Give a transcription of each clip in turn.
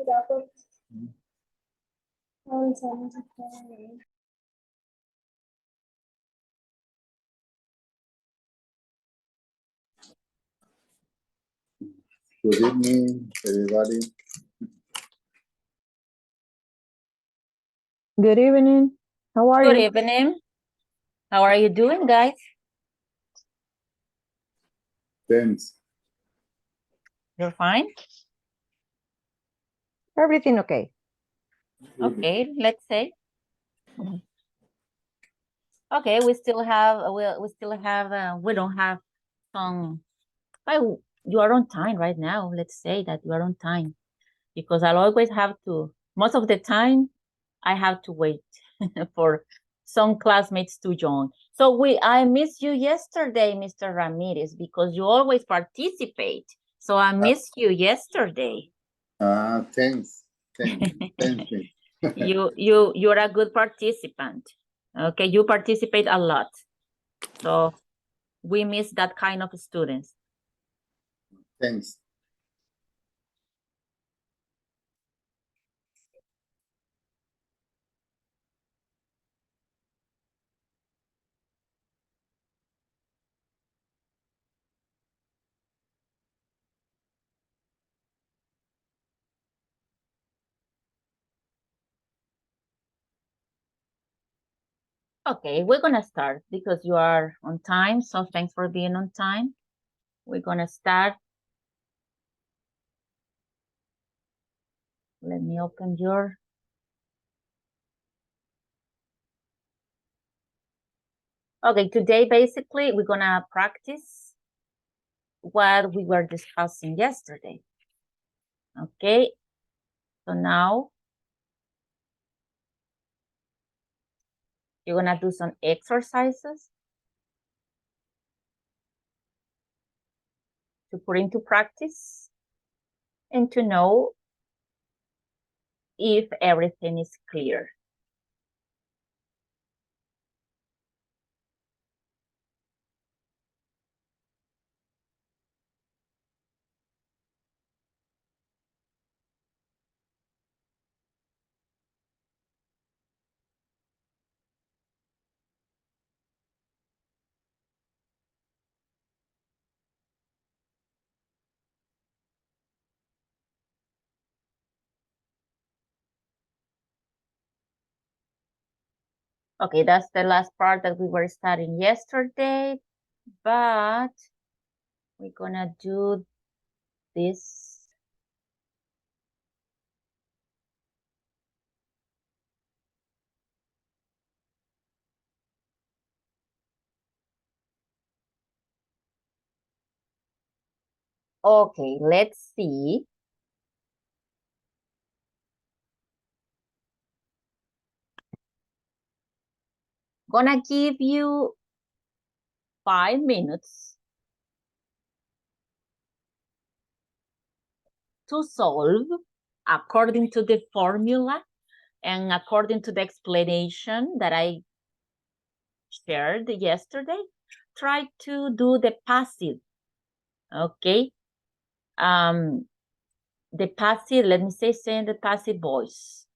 Good evening, everybody. Good evening. How are Good you? evening. How are you doing, guys? Thanks. You're fine? Everything okay? Okay, let's say. Okay, we don't have some, well, you are on time right now. Let's say that you are on time because I'll always have to, most of the time, I have to wait for some classmates to join. So I missed you yesterday, Mr. Ramirez, because you always participate. So I missed you yesterday. Thanks. Thanks. You're a good participant. Okay, you participate a lot. So we miss that kind of students. Thanks. Okay, we're gonna start because you are on time. So thanks for being on time. We're gonna start. Let me open your. Okay, today basically we're gonna practice what we were discussing yesterday. Okay, so now you're gonna do some exercises to put into practice and to know if everything is clear. Okay, that's the last part that we were studying yesterday, but we're gonna do this. Okay, let's see. Gonna give you 5 minutes to solve according to the formula and according to the explanation that I shared yesterday. Try to do the passive, okay? The passive, let me say in the passive voice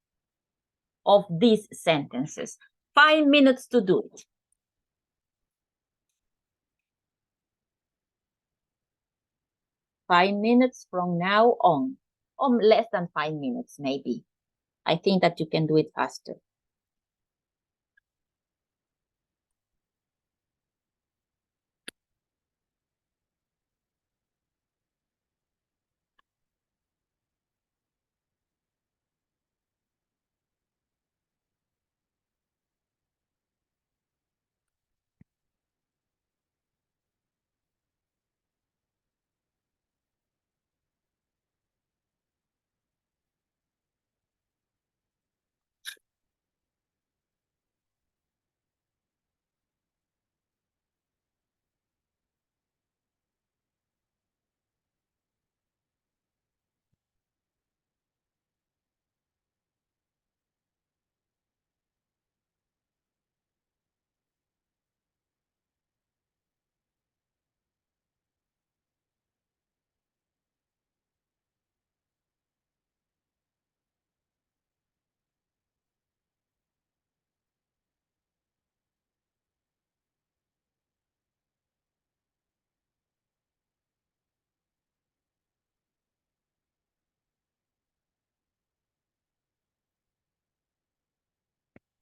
of these sentences. 5 minutes to do it. Five minutes from now on, or less than 5 minutes, maybe. I think that you can do it faster.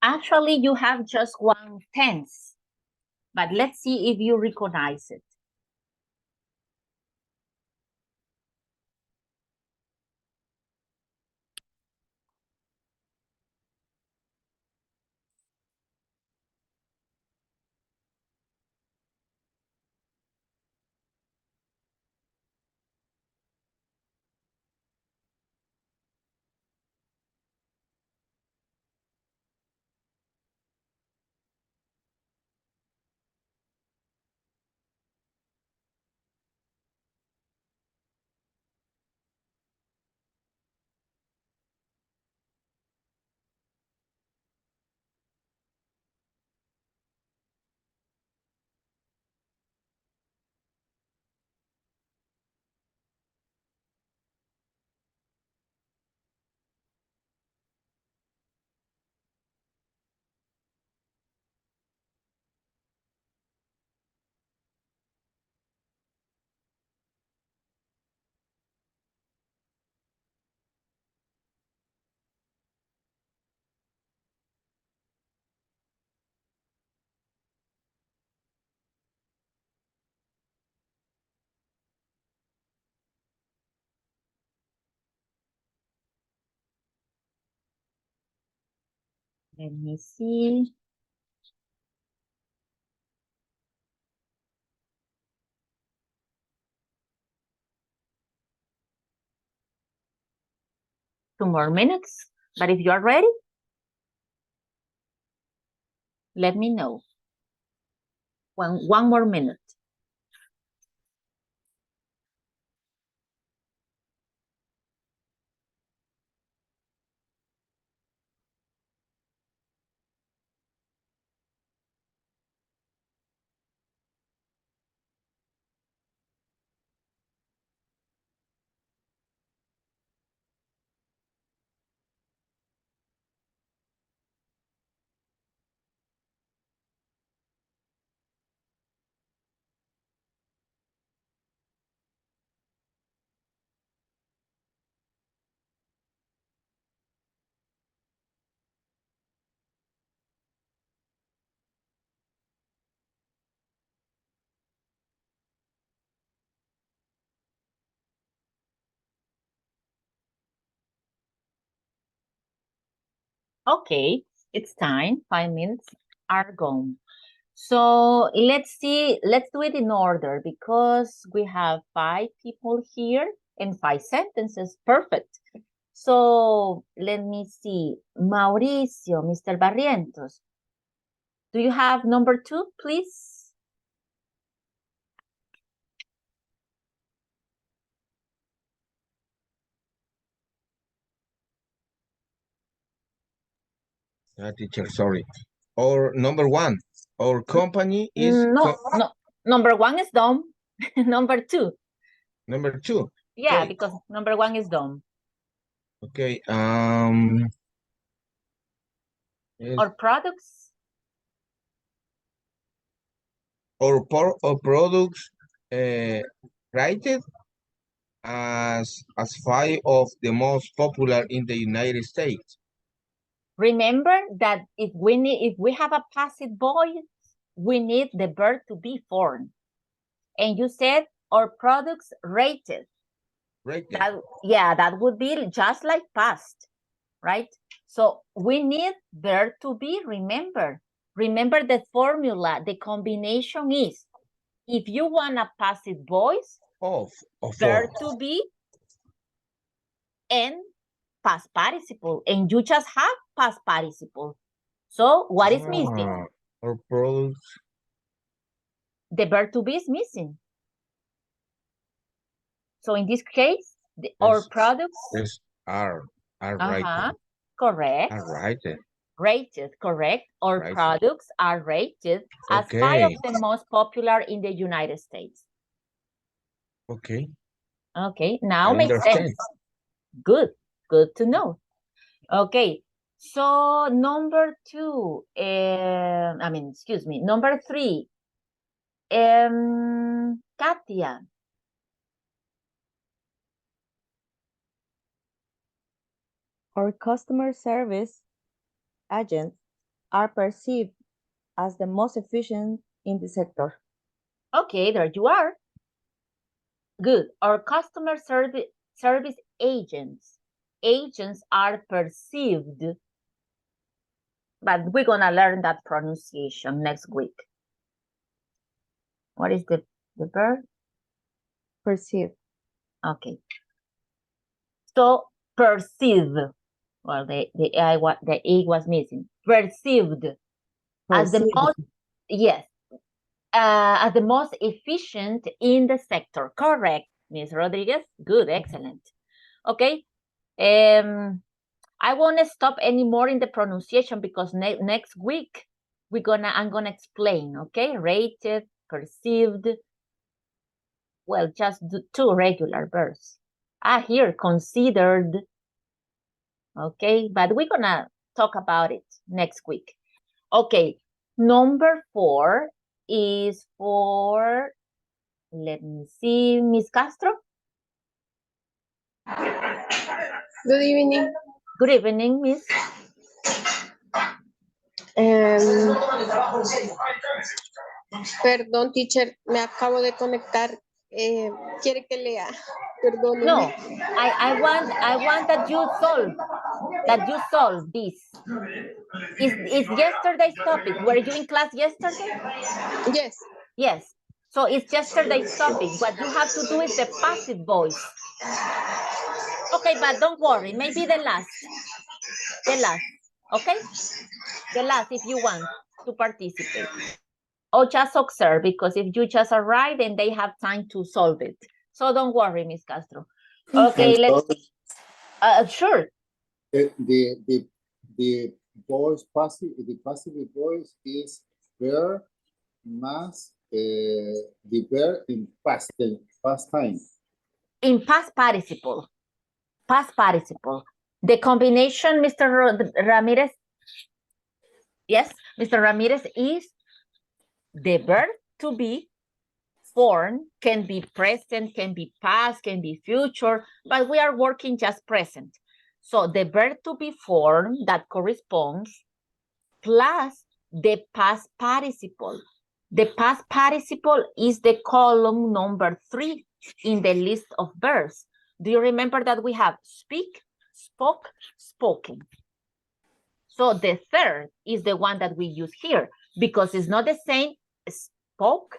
Actually, you have just one tense, but let's see if you recognize it. Let me see. 2 more minutes, but if you're ready, let me know. One more minute. Okay, it's time. 5 minutes are gone. So let's see, let's do it in order because we have 5 people here and 5 sentences. Perfect. So let me see. Mauricio, Mr. Barrientos, do you have number 2, please? Teacher, sorry. Or number 1, our company is No, number 1 is done. Number 2. number 2. Yeah, Okay. because number 1 is done. Okay. Yes. Or products. Our products rated as 5 of the most popular in the United States. Remember that if we have a passive voice, we need the verb to be formed. And you said our products rated. Rated. That would be just like past, right? So we need verb to be, remember. Remember the formula, the combination is, if you want a passive voice, of verb to be and past participle, and you just have past participle. So what is missing? Our products. The verb to be is missing. So in this case, our products are rated. Correct. Are rated. Rated, correct. Our Rated. products are rated as 5 of the most popular in the United States. Okay. Okay, now I makes understand. sense. Good to know. Okay, so number 2, number 3, Katia. Our customer service agents are perceived as the most efficient in the sector. Okay, there you are. Good. Our customer service agents. Agents are perceived, but we're gonna learn that pronunciation next week. What is the verb? Perceived. Okay. So perceive. Well, the E was missing. Perceived as the Perceived. most, yes, as the most efficient in the sector. Correct, Ms. Rodriguez. Good, excellent. Okay. I won't stop anymore in the pronunciation because next week I'm gonna explain. Okay, rated, perceived. Well, just do 2 regular verbs. Here considered. Okay, but we're gonna talk about it next week. Okay, number 4 is for, let me see, Miss Castro. Good evening. Good evening, Miss. Perdón, teacher, me acabo de conectar. ¿Quiere que lea? Perdóneme. No, I want that you solve this. Is yesterday's topic. Were you in class yesterday? Yes. Yes. So it's yesterday's topic. What you have to do is the passive voice. Okay, but don't worry. Maybe the last. Okay? The last if you want to participate. Or just observe, because if you just arrive, then they have time to solve it. So don't worry, Miss Castro. Okay, let's. Sure. The voice passive, the passive voice is verb más the verb in past time. In past participle. Past participle. The combination, Mr. Ramirez. Yes, Mr. Ramirez, is the verb to be form, can be present, can be past, can be future, but we are working just present. So the verb to be formed that corresponds plus the past participle. The past participle is the column number 3 in the list of verbs. Do you remember that we have speak, spoke, spoken? So the third is the one that we use here because it's not the same spoke,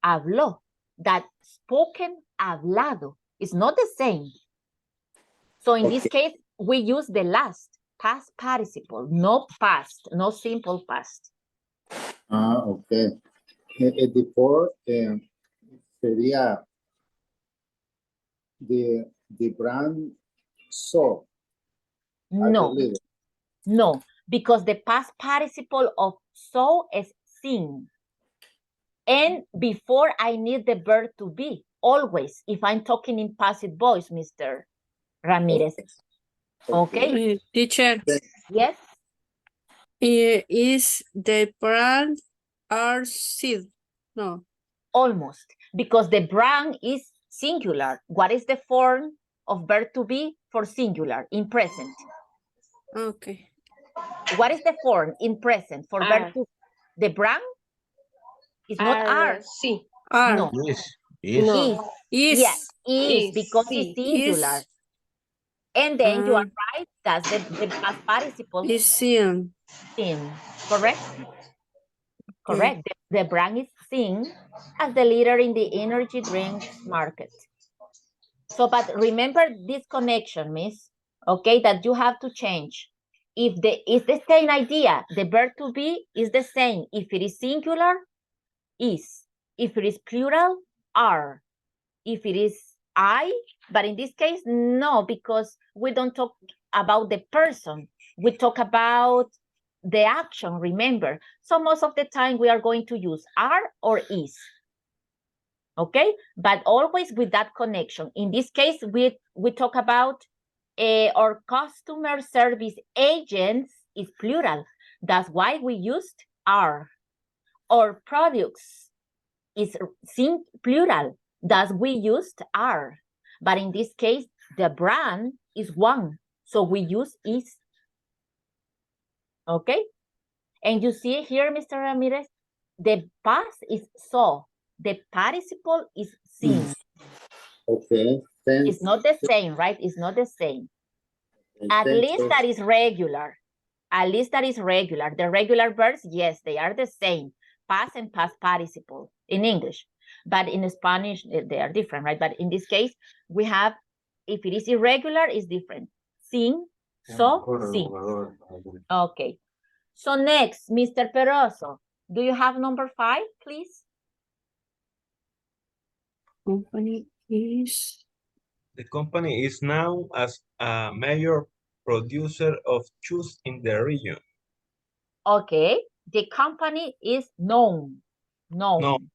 habló, that spoken, hablado. It's not the same. So in this case, we use the last past participle, no past, no simple past. Okay. The fourth sería the brand saw. No, because the past participle of saw is seen. And before I need the verb to be, always, if I'm talking in passive voice, Mr. Ramirez. Okay. Teacher. Yes. Is the brand are seed? No. Almost, because the brand is singular. What is the form of verb to be for singular in present? Okay. What is the form in present for verb to be? The brand is not are. Sí. Are. No. Is. No. Is. Yes, is Is, because sí. it's singular. Is. And then you are right. That's the past participle. Is seen. Seen. Correct? Correct. The brand is seen as the leader in the energy drinks market. So, but remember this connection, miss, okay, that you have to change. If it's the same idea, the verb to be is the same. If it is singular, is. If it is plural, are. If it is I, but in this case, no, because we don't talk about the person. We talk about the action, remember. So most of the time we are going to use are or is. Okay, but always with that connection. In this case, we talk about our customer service agents is plural. That's why we used are. Our products is plural. Thus we used are. But in this case, the brand is one. So we use is. Okay? And you see here, Mr. Ramirez, the past is saw. The participle is seen. Okay. It's not the same, right? It's not the same. At Tense least of- that is regular. At least that is regular. The regular verbs, yes, they are the same. Past and past participle in English. But in Spanish, they are different, right? But in this case, we have, if it is irregular, it's different. Sing, so, sing. Okay. So next, Mr. Peroso, do you have number 5, please? Company is The company is now as a major producer of shoes in the region. Okay. The company is known. Known.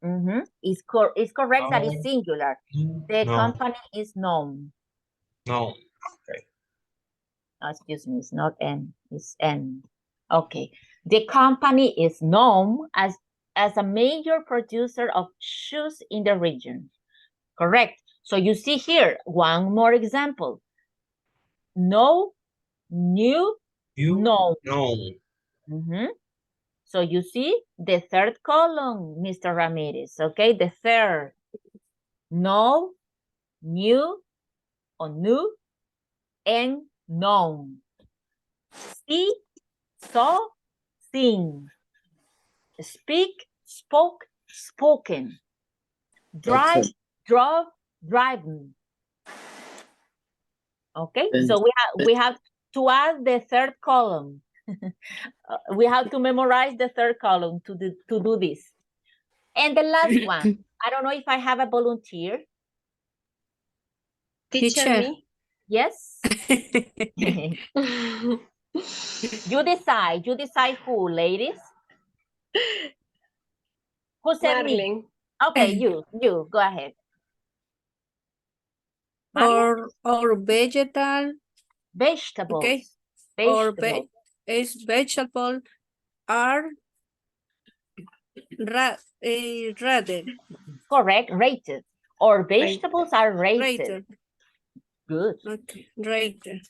Known. It's correct that it's Known. singular. The Known. company is known. Known. Oh, excuse me, it's not N, it's N. Okay. The company is known as a major producer of shoes in the region. Correct. So you see here, one more example. No, new, You known. known. So you see the third column, Mr. Ramirez, okay? The third, no, new, or new, and known. See, saw, sing. Speak, spoke, spoken. Drive, Excellent. drove, driven. Okay, And- so we have to add the third column. We have to memorize the third column to do this. And the last one, I don't know if I have a volunteer. Teacher, me. Yes? You decide who, ladies? Who said me? Marlene. Okay, you, go ahead. Maria? or vegetal, Vegetables. okay, or Vegetables. vegetable are rated. Correct, rated. Or vegetables are rated. Rated. Good, Okay, rated.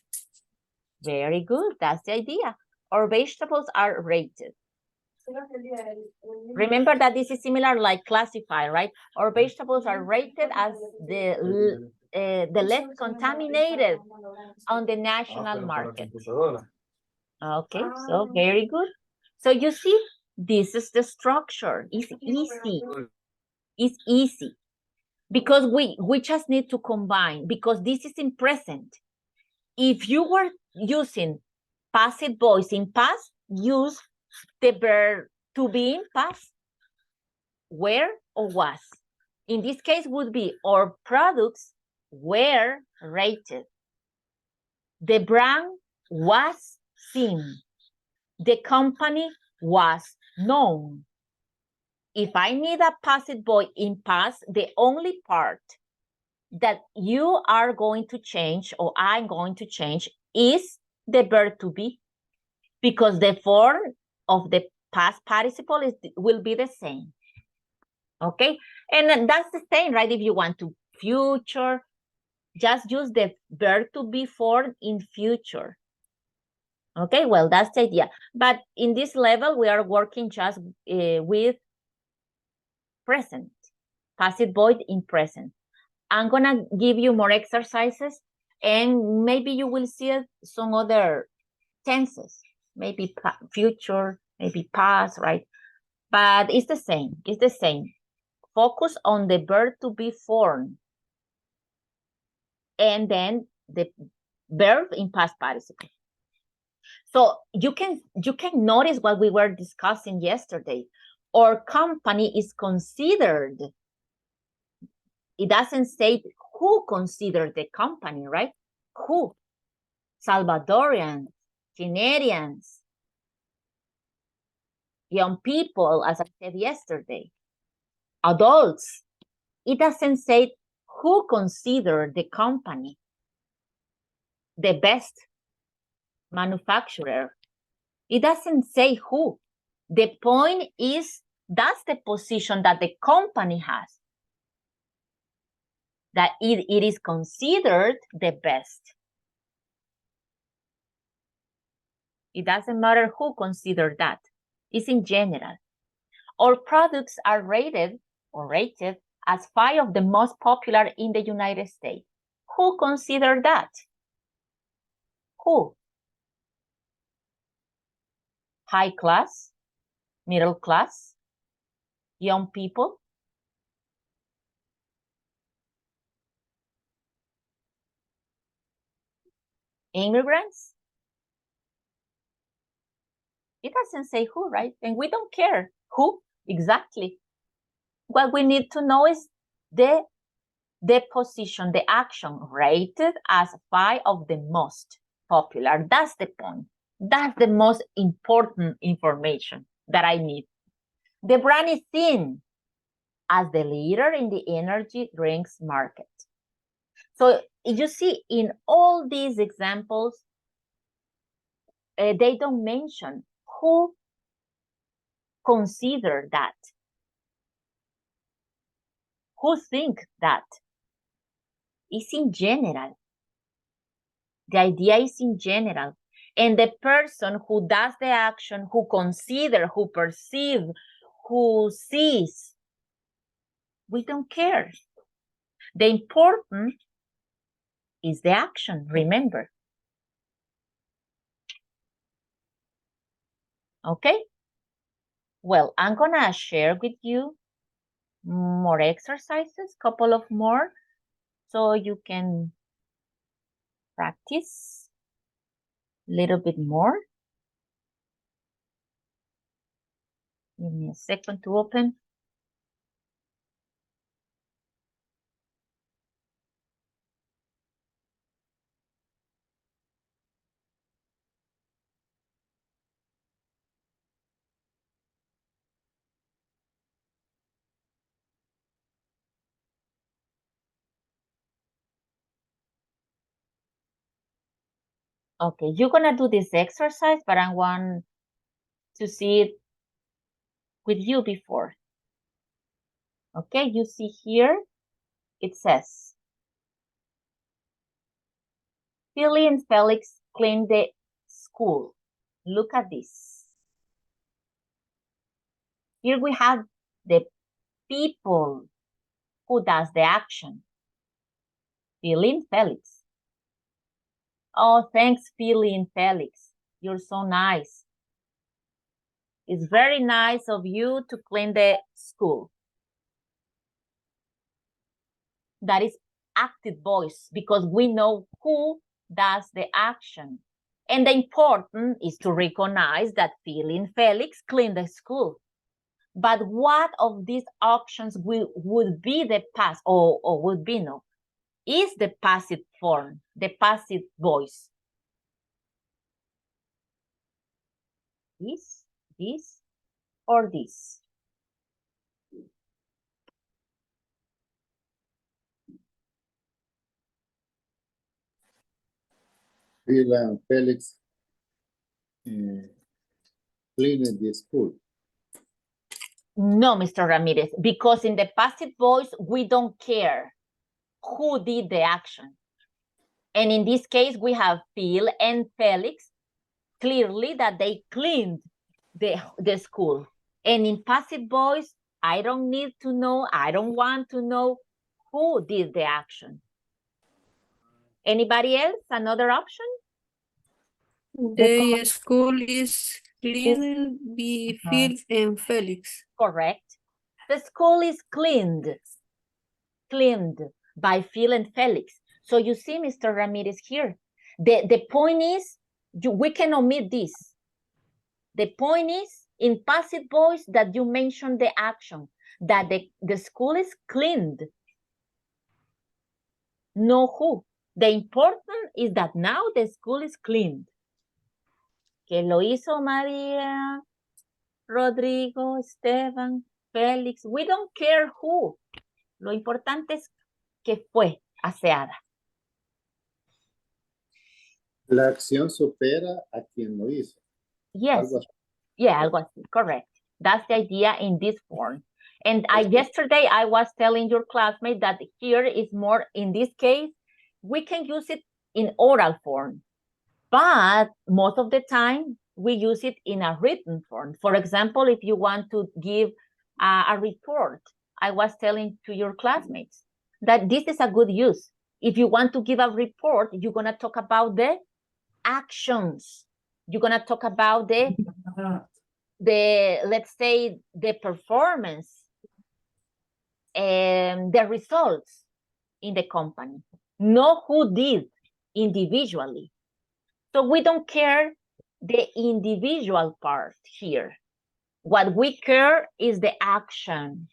very good. That's the idea. Or vegetables are rated. Remember that this is similar like classify, right? Or vegetables are rated as the less contaminated on the national market. Okay, so very good. So you see, this is the structure. It's easy. It's easy. Because we just need to combine, because this is in present. If you were using passive voice in past, use the verb to be in past, were or was. In this case would be, our products were rated. The brand was seen. The company was known. If I need a passive voice in past, the only part that you are going to change, or I'm going to change, is the verb to be, because the form of the past participle will be the same. Okay, and that's the same, right? If you want to future, just use the verb to be form in future. Okay, well, that's the idea. But in this level, we are working just with present, passive voice in present. I'm gonna give you more exercises, and maybe you will see some other tenses, maybe future, maybe past, right? But it's the same, it's the same. Focus on the verb to be formed, and then the verb in past participle. So you can notice what we were discussing yesterday. Our company is considered. It doesn't say who considered the company, right? Who? Salvadorians, Canadians, young people, as I said yesterday, adults. It doesn't say who considered the company the best manufacturer. It doesn't say who. The point is, that's the position that the company has, that it is considered the best. It doesn't matter who considered that. It's in general. All products are rated as 5 of the most popular in the United States. Who considered that? Who? High class, middle class, young people? Immigrants? It doesn't say who, right? And we don't care who exactly. What we need to know is the position, the action rated as 5 of the most popular. That's the point. That's the most important information that I need. The brand is seen as the leader in the energy drinks market. So you see, in all these examples, they don't mention who consider that, who think that. It's in general. The idea is in general. And the person who does the action, who consider, who perceive, who sees, we don't care. The important is the action, remember. Okay? Well, I'm gonna share with you more exercises, couple of more, so you can practice a little bit more. Give me a second to open. Okay, you're gonna do this exercise, but I want to see it with you before. Okay, you see here, it says, Philly and Felix cleaned the school. Look at this. Here we have the people who does the action. Philly and Felix. Oh, thanks, Philly and Felix. You're so nice. It's very nice of you to clean the school. That is active voice because we know who does the action. And the important is to recognize that Philly and Felix clean the school. But what of these actions would be the past or would be no? Is the passive form, the passive voice. This, or this? Phil and Felix cleaned the school. No, Mr. Ramirez, because in the passive voice, we don't care who did the action. And in this case, we have Phil and Felix, clearly that they cleaned the school. And in passive voice, I don't need to know, I don't want to know who did the action. Anybody else? Another option? The school is cleaned by Phil and Felix. Correct. The school is cleaned by Phil and Felix. So you see, Mr. Ramirez here, the point is, we can omit this. The point is, in passive voice, that you mention the action, that the school is cleaned. No who. The important is that now the school is cleaned. Que lo hizo María, Rodrigo, Esteban, Félix. We don't care who. Lo importante es que fue aseada. La acción supera a quien lo hizo. Yes. Algo así. Yeah, algo así. Correct. That's the idea in this form. And yesterday I was telling your classmate that here is more, in this case, we can use it in oral form. But most of the time, we use it in a written form. For example, if you want to give a report, I was telling to your classmates that this is a good use. If you want to give a report, you're going to talk about the actions. You're going to talk about the let's say, the performance and the results in the company. Not who did individually. So we don't care the individual part here. What we care is the action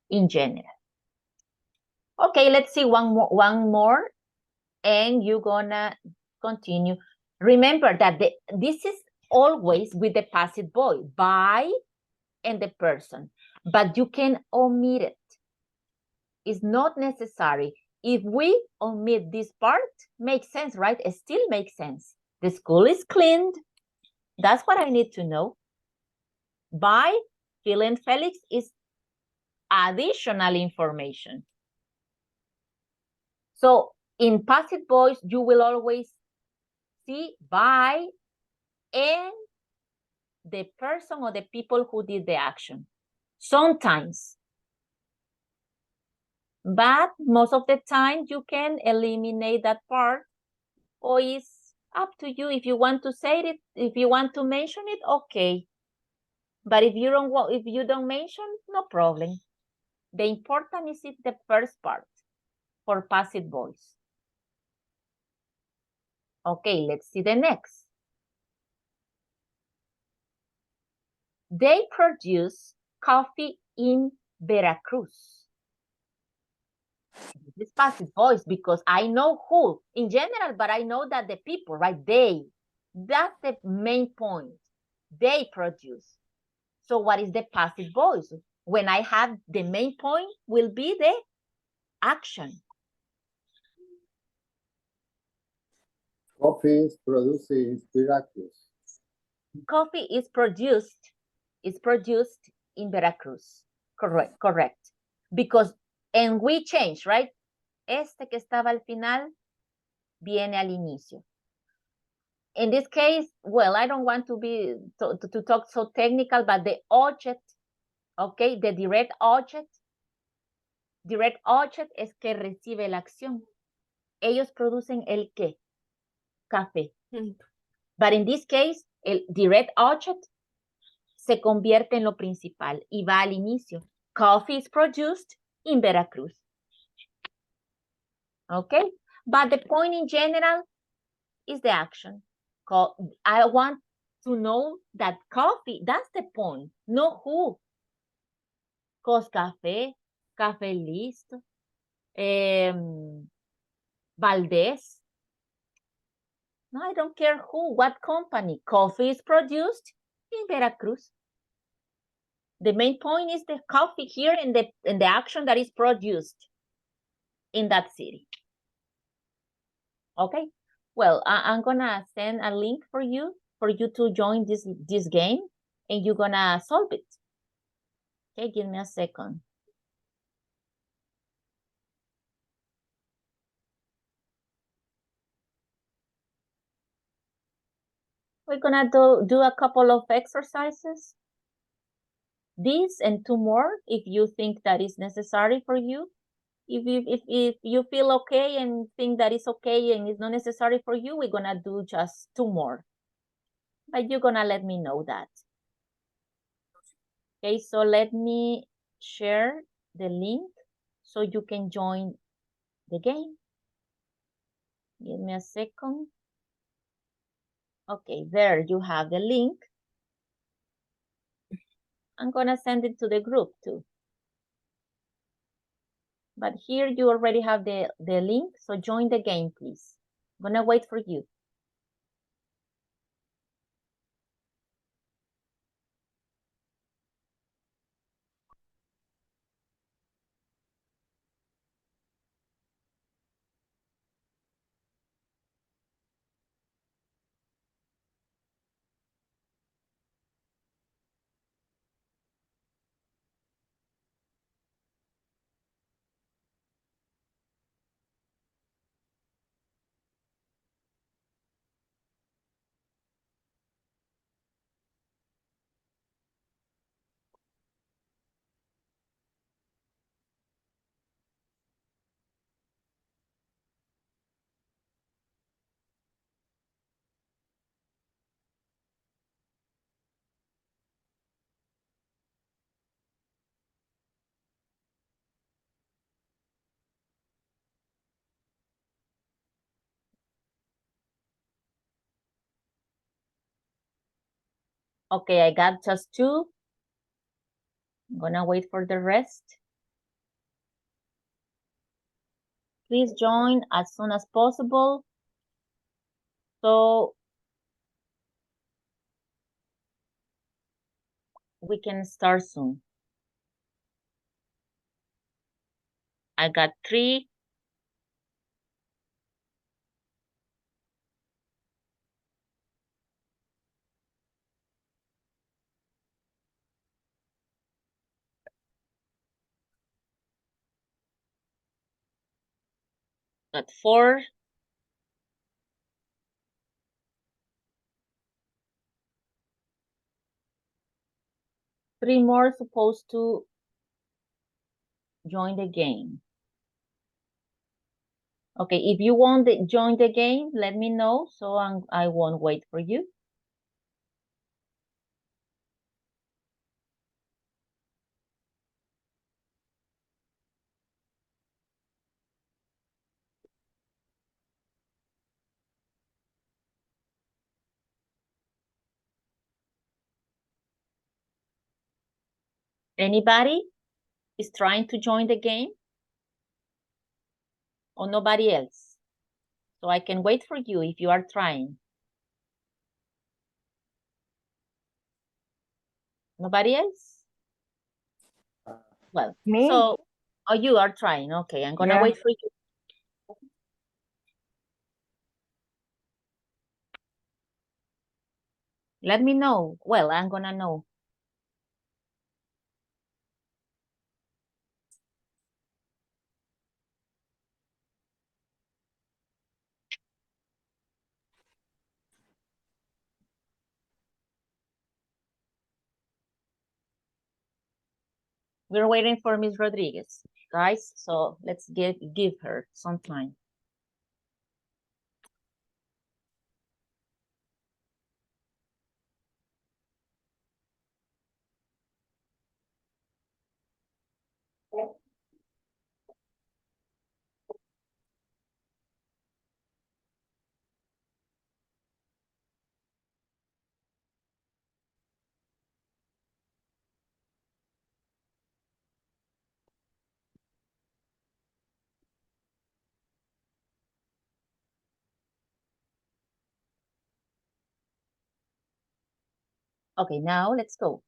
in general. Okay, let's see one more, and you're gonna continue. Remember that this is always with the passive voice, by and the person, but you can omit it. It's not necessary. If we omit this part, makes sense, right? It still makes sense. The school is cleaned. That's what I need to know. By Phil and Felix is additional information. So in passive voice, you will always see by and the person or the people who did the action. Sometimes. But most of the time, you can eliminate that part, or it's up to you. If you want to say it, if you want to mention it, okay. But if you don't mention, no problem. The important is the first part for passive voice. Okay, let's see the next. They produce coffee in Veracruz. This passive voice because I know who in general, but I know that the people, right? That's the main point. They produce. So what is the passive voice? When I have the main point will be the action. Coffee is produced in Veracruz. Coffee is produced in Veracruz. Correct. Because, and we change, right? Este que estaba al final viene al inicio. In this case, well, I don't want to talk so technical, but the object, okay, the direct object es que recibe la acción. Ellos producen el qué? Café. But in this case, el direct object se convierte en lo principal y va al inicio. Coffee is produced in Veracruz. Okay? But the point in general is the action. I want to know that coffee, that's the point, no who. Cos Café, Café Listo, Valdez. No, I don't care who, what company. Coffee is produced in Veracruz. The main point is the coffee here and the action that is produced in that city. Okay, well, I'm gonna send a link for you to join this game, and you're gonna solve it. Okay, give me a second. We're gonna do a couple of exercises. This and two more, if you think that is necessary for you. If you feel okay and think that is okay and it's not necessary for you, we're gonna do just two more. But you're gonna let me know that. Okay, so let me share the link so you can join the game. Give me a second. Okay, there you have the link. I'm gonna send it to the group too. But here you already have the link, so join the game, please. I'm gonna wait for you. Okay, I got just 2. I'm gonna wait for the rest. Please join as soon as possible. So we can start soon. I got 3. Got 4. Three more supposed to join the game. Okay, if you want to join the game, let me know so I won't wait for you. Anybody is trying to join the game? Or nobody else? So I can wait for you if you are trying. Nobody else? Well, Me? so, oh, you are trying. Okay, I'm gonna Yeah. wait for you. Let me know. Well, I'm gonna know. We're waiting for Miss Rodriguez, guys. So let's give her some time. Okay, now let's go.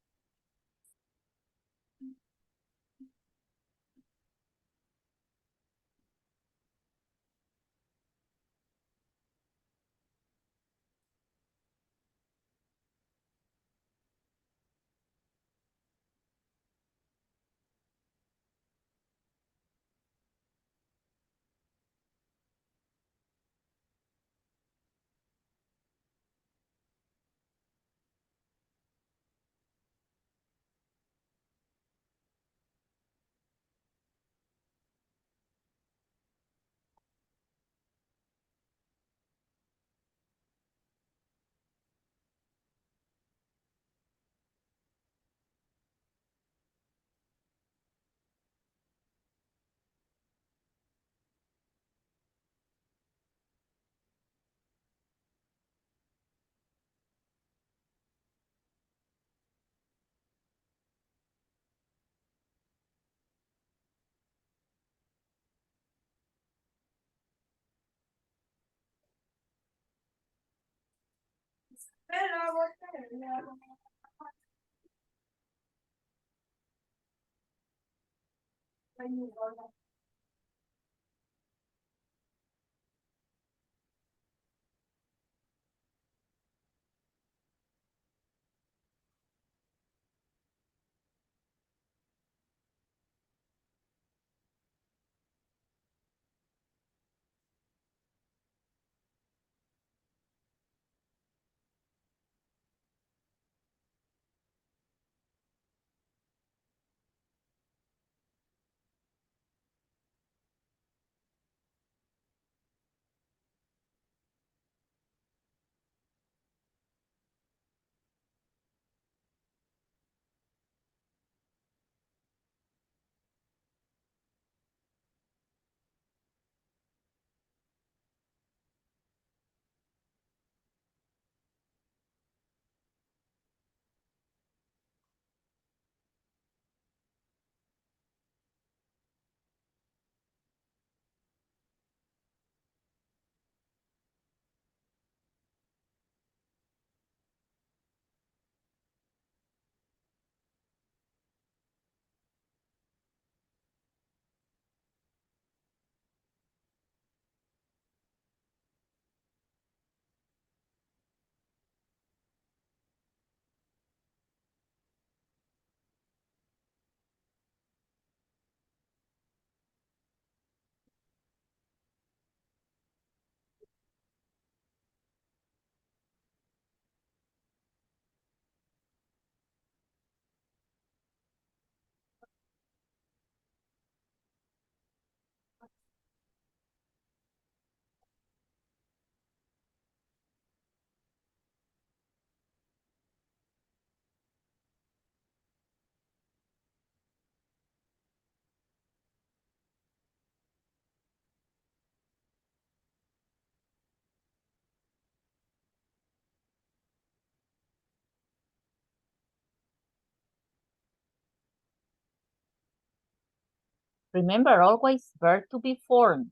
Remember, always verb to be formed.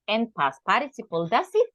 And past participle, that's it.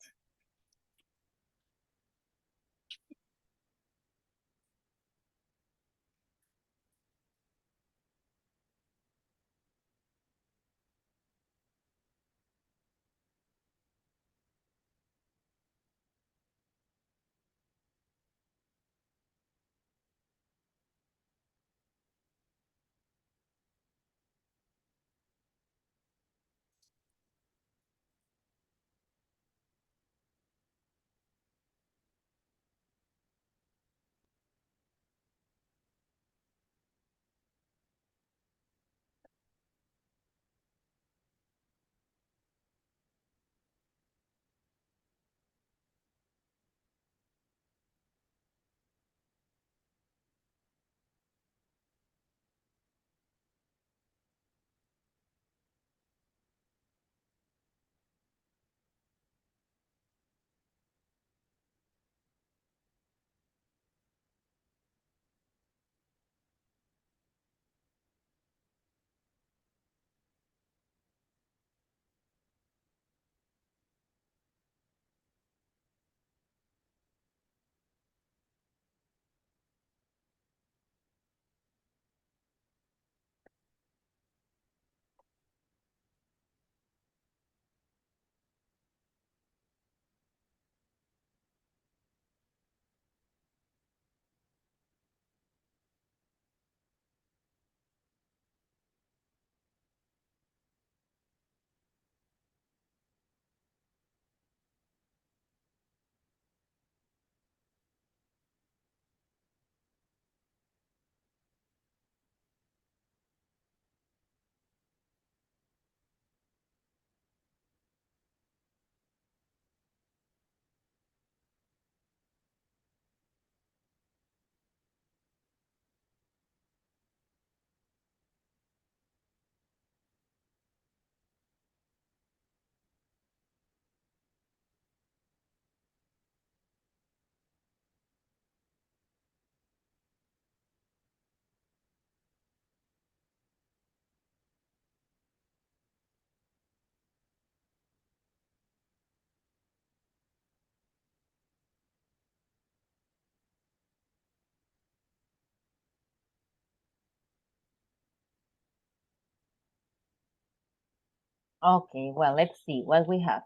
Okay, well, let's see what we have.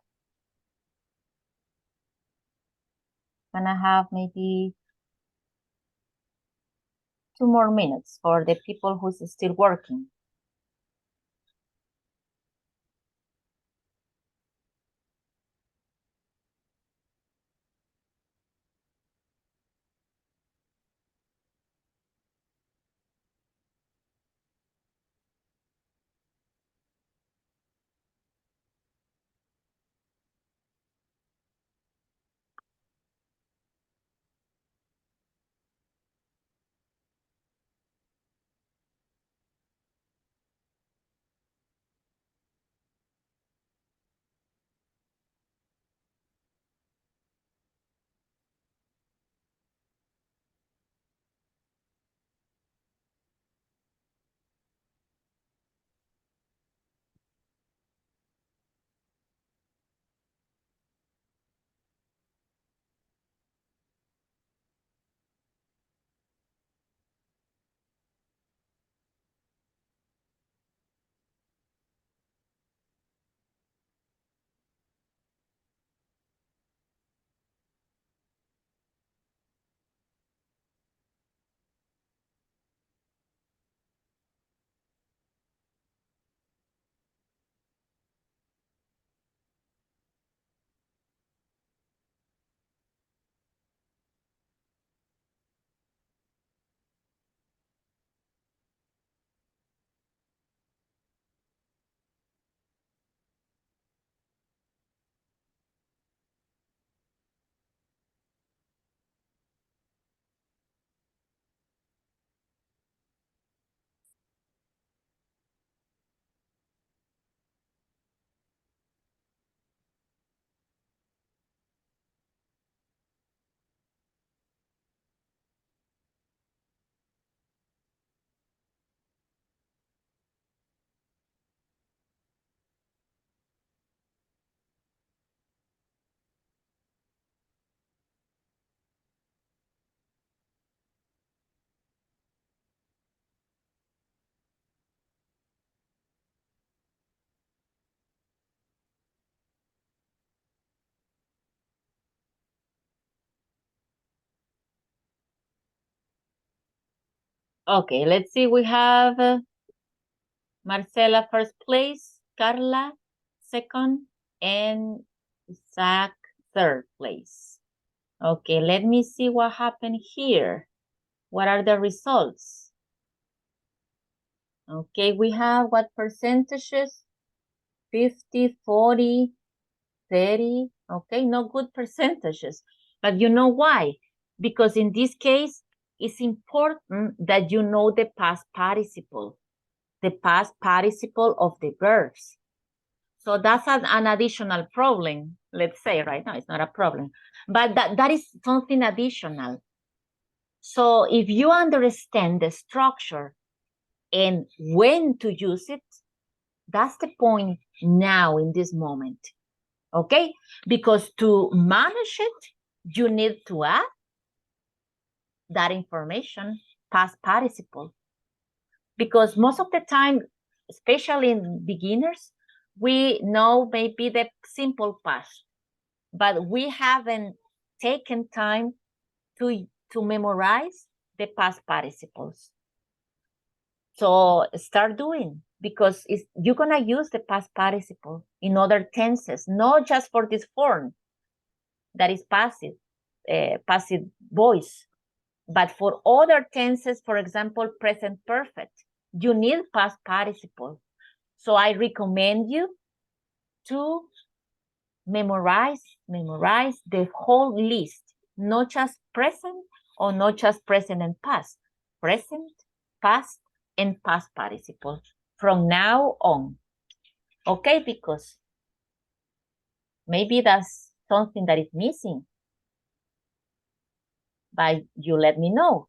Gonna have maybe 2 more minutes for the people who's still working. Okay, let's see. We have Marcela first place, Carla second, and Zach third place. Okay, let me see what happened here. What are the results? Okay, we have what percentages? 50, 40, 30. Okay, no good percentages. But you know why? Because in this case, it's important that you know the past participle of the verbs. So that's an additional problem, let's say. Right now it's not a problem, but that is something additional. So if you understand the structure and when to use it, that's the point now in this moment, okay? Because to manage it, you need to add that information, past participle. Because most of the time, especially in beginners, we know maybe the simple past, but we haven't taken time to memorize the past participles. So start doing, because you're gonna use the past participle in other tenses, not just for this form that is passive voice, but for other tenses, for example, present perfect, you need past participle. So I recommend you to memorize the whole list, not just present or not just present and past, present, past, and past participle from now on. Okay, because maybe that's something that is missing, but you let me know.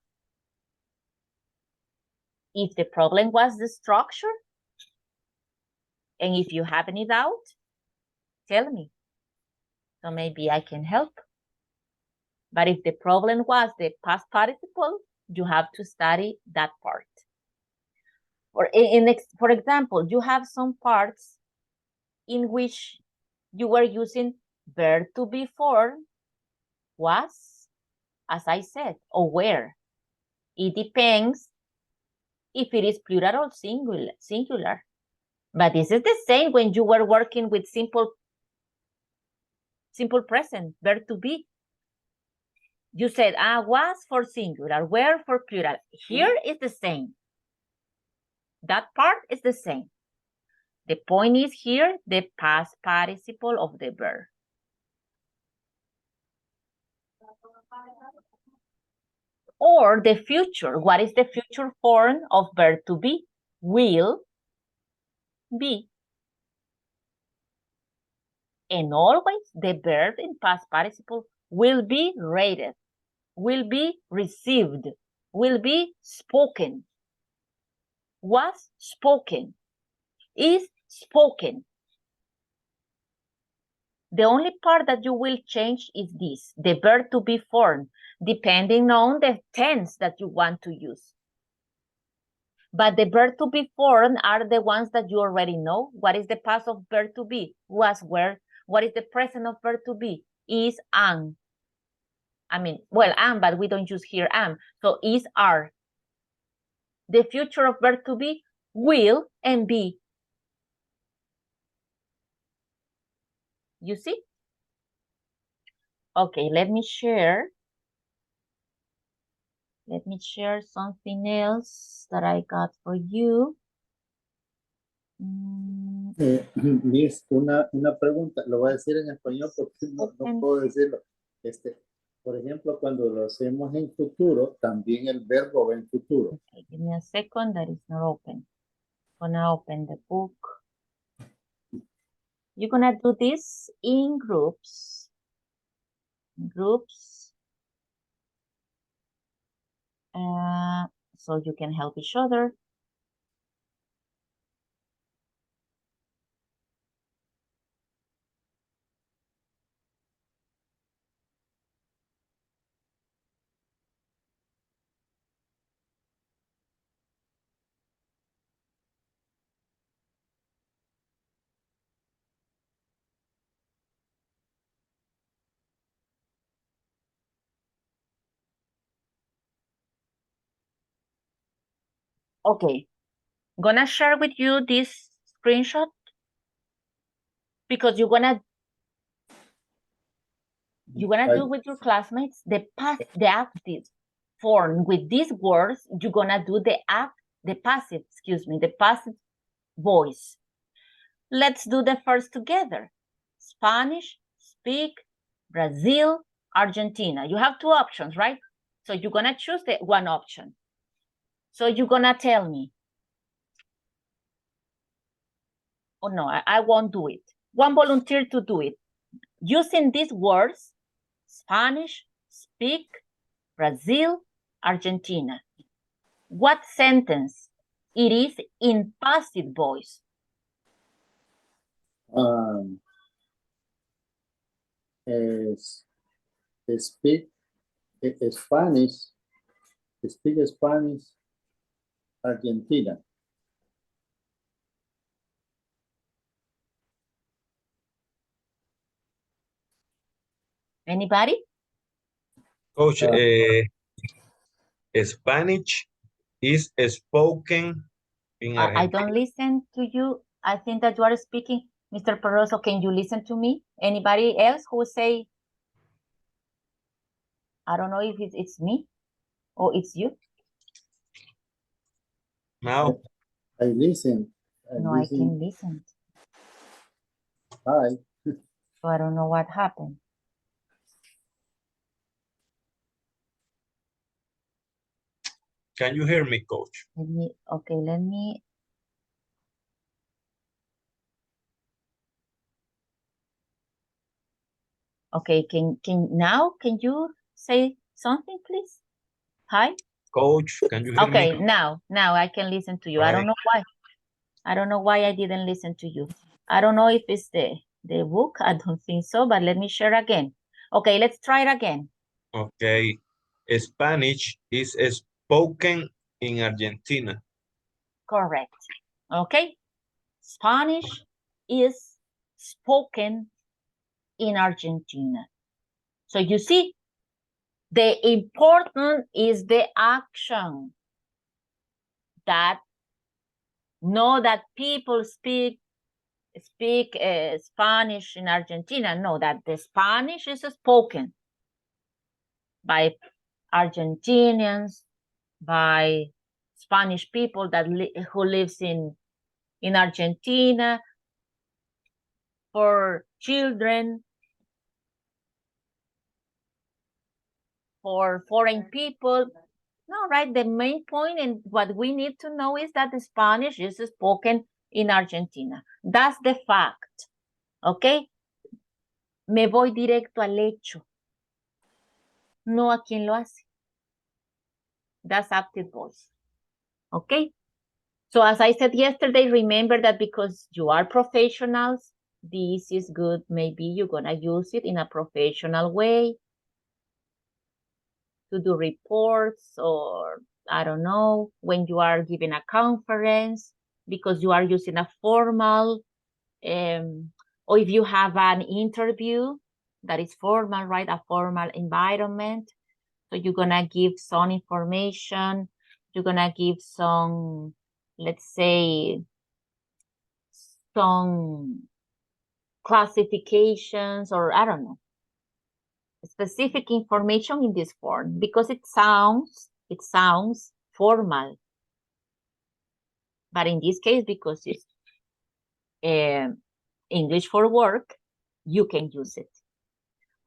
If the problem was the structure, and if you have any doubt, tell me. So maybe I can help. But if the problem was the past participle, you have to study that part. Or for example, you have some parts in which you were using verb to be form was, as I said, or where. It depends if it is plural or singular. But this is the same when you were working with simple present, verb to be. You said, was for singular, where for plural. Here is the same. That part is the same. The point is here, the past participle of the verb. Or the future. What is the future form of verb to be? Will be. And always the verb in past participle will be rated, will be received, will be spoken. Was spoken, is spoken. The only part that you will change is this, the verb to be form, depending on the tense that you want to use. But the verb to be form are the ones that you already know. What is the past of verb to be? Was, were. What is the present of verb to be? Is, am. I mean, well, am, but we don't use here am. So is, are. The future of verb to be will and be. You see? Okay, let me share something else that I got for you. Miss, una pregunta, lo voy a decir en español porque no puedo decirlo. Por ejemplo, cuando lo hacemos en futuro, también el verbo va en futuro. Okay, give me a second, that is not open. I'm gonna open the book. You're gonna do this in groups. So you can help each other. Okay, gonna share with you this screenshot because you're gonna do with your classmates the active form with these words. You're gonna do the passive voice. Let's do the first together. Spanish, speak, Brazil, Argentina. You have two options, right? So you're gonna choose the one option. So you're gonna tell me. Oh no, I won't do it. One volunteer to do it. Using these words, Spanish, speak, Brazil, Argentina. What sentence it is in passive voice? Speak Spanish, Argentina. Anybody? Coach, Spanish is spoken in I Argentina. don't listen to you. I think that you are speaking. Mr. Peroso, can you listen to me? Anybody else who say, I don't know if it's me or it's you? Now, I listen. I can listen. Hi. So I don't know what happened. can you hear me, Coach? Let me. Okay, can you say something, please? Hi? Coach, can you hear me? Okay, now I can listen to you. I don't know why. I don't know why I didn't listen to you. I don't know if it's the book. I don't think so, but let me share again. Okay, let's try it again. Okay. Spanish is spoken in Argentina. Correct. Okay. Spanish is spoken in Argentina. So you see, the important is the action. That know that people speak Spanish in Argentina. No, that the Spanish is spoken by Argentinians, by Spanish people that who lives in Argentina, for children, for foreign people. No, right? The main point and what we need to know is that the Spanish is spoken in Argentina. That's the fact. Okay? Me voy directo al hecho. No a quien lo hace. That's active voice. Okay? So as I said yesterday, remember that because you are professionals, this is good. Maybe you're going to use it in a professional way to do reports, or I don't know, when you are giving a conference, because you are using a formal, or if you have an interview that is formal, right? A formal environment. So you're going to give some information. You're going to give some, let's say, some classifications, or I don't know, specific information in this form, because it sounds formal. But in this case, because it's English for work, you can use it.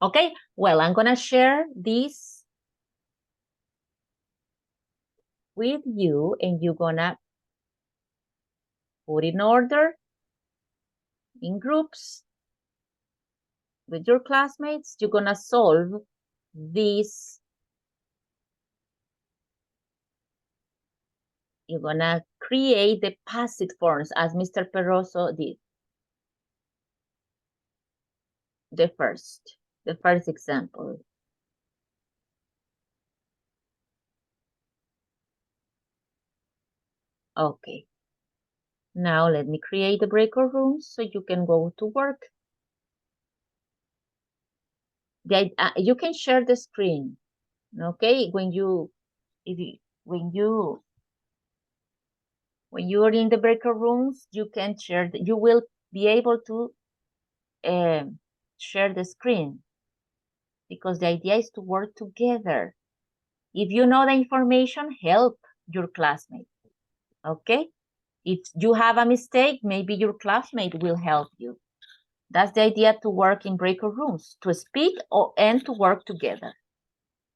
Okay, well, I'm gonna share this with you, and you're gonna put in order in groups with your classmates. You're gonna solve this. You're gonna create the passive forms as Mr. Peroso did. The first example. Okay. Now let me create the breakout rooms so you can go to work. You can share the screen, okay? When you When you're in the breakout rooms, you can share, you will be able to share the screen because the idea is to work together. If you know the information, help your classmate, okay? If you have a mistake, maybe your classmate will help you. That's the idea, to work in breakout rooms, to speak and to work together.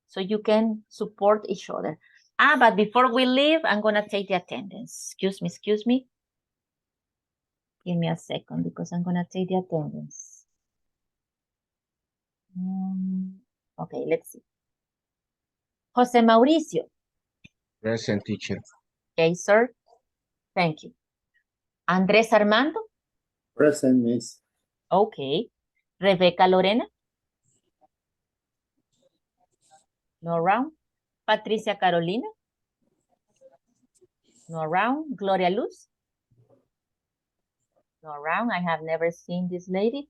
So you can support each other. But before we leave, I'm gonna take the attendance. Excuse me. Give me a second because I'm gonna take the attendance. Okay, let's see. Jose Mauricio. Present, teacher. Okay, sir. Thank you. Andrés Armando. Present, Miss. Okay. Rebeca Lorena. No around. Patricia Carolina. No around. Gloria Luz. No around. I have never seen this lady.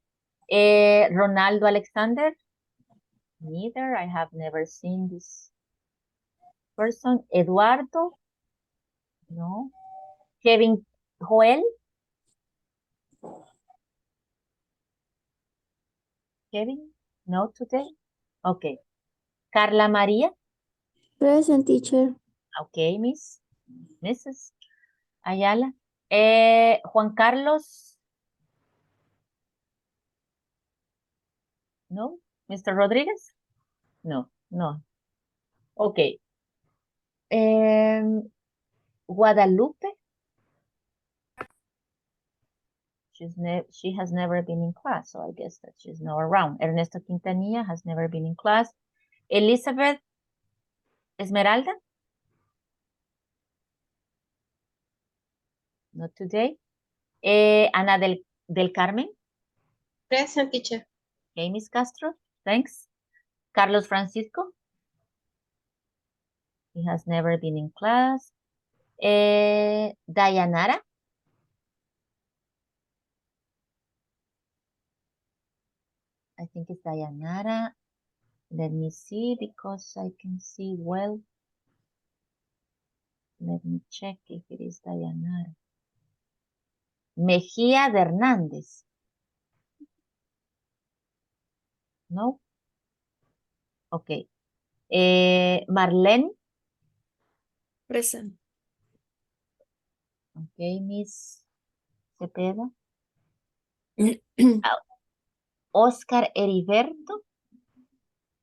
Ronaldo Alexander. Neither. I have never seen this person. Eduardo. No. Kevin Joel. Kevin. No today. Okay. Carla María. Present, teacher. Okay, Mrs. Ayala. Juan Carlos. No. Mr. Rodríguez. No. Okay. Guadalupe. She has never been in class, so I guess that she's not around. Ernesto Quintanilla has never been in class. Elizabeth Esmeralda. Not today. Ana del Carmen. Present, teacher. Okay, Miss Castro. Thanks. Carlos Francisco. He has never been in class. Dayanara. I think it's Dayanara. Let me see because I can see well. Let me check if it is Dayanara. Mejía de Hernández. No. Okay. Marlene. Present. Okay, Miss Cepeda. Oscar Heriberto.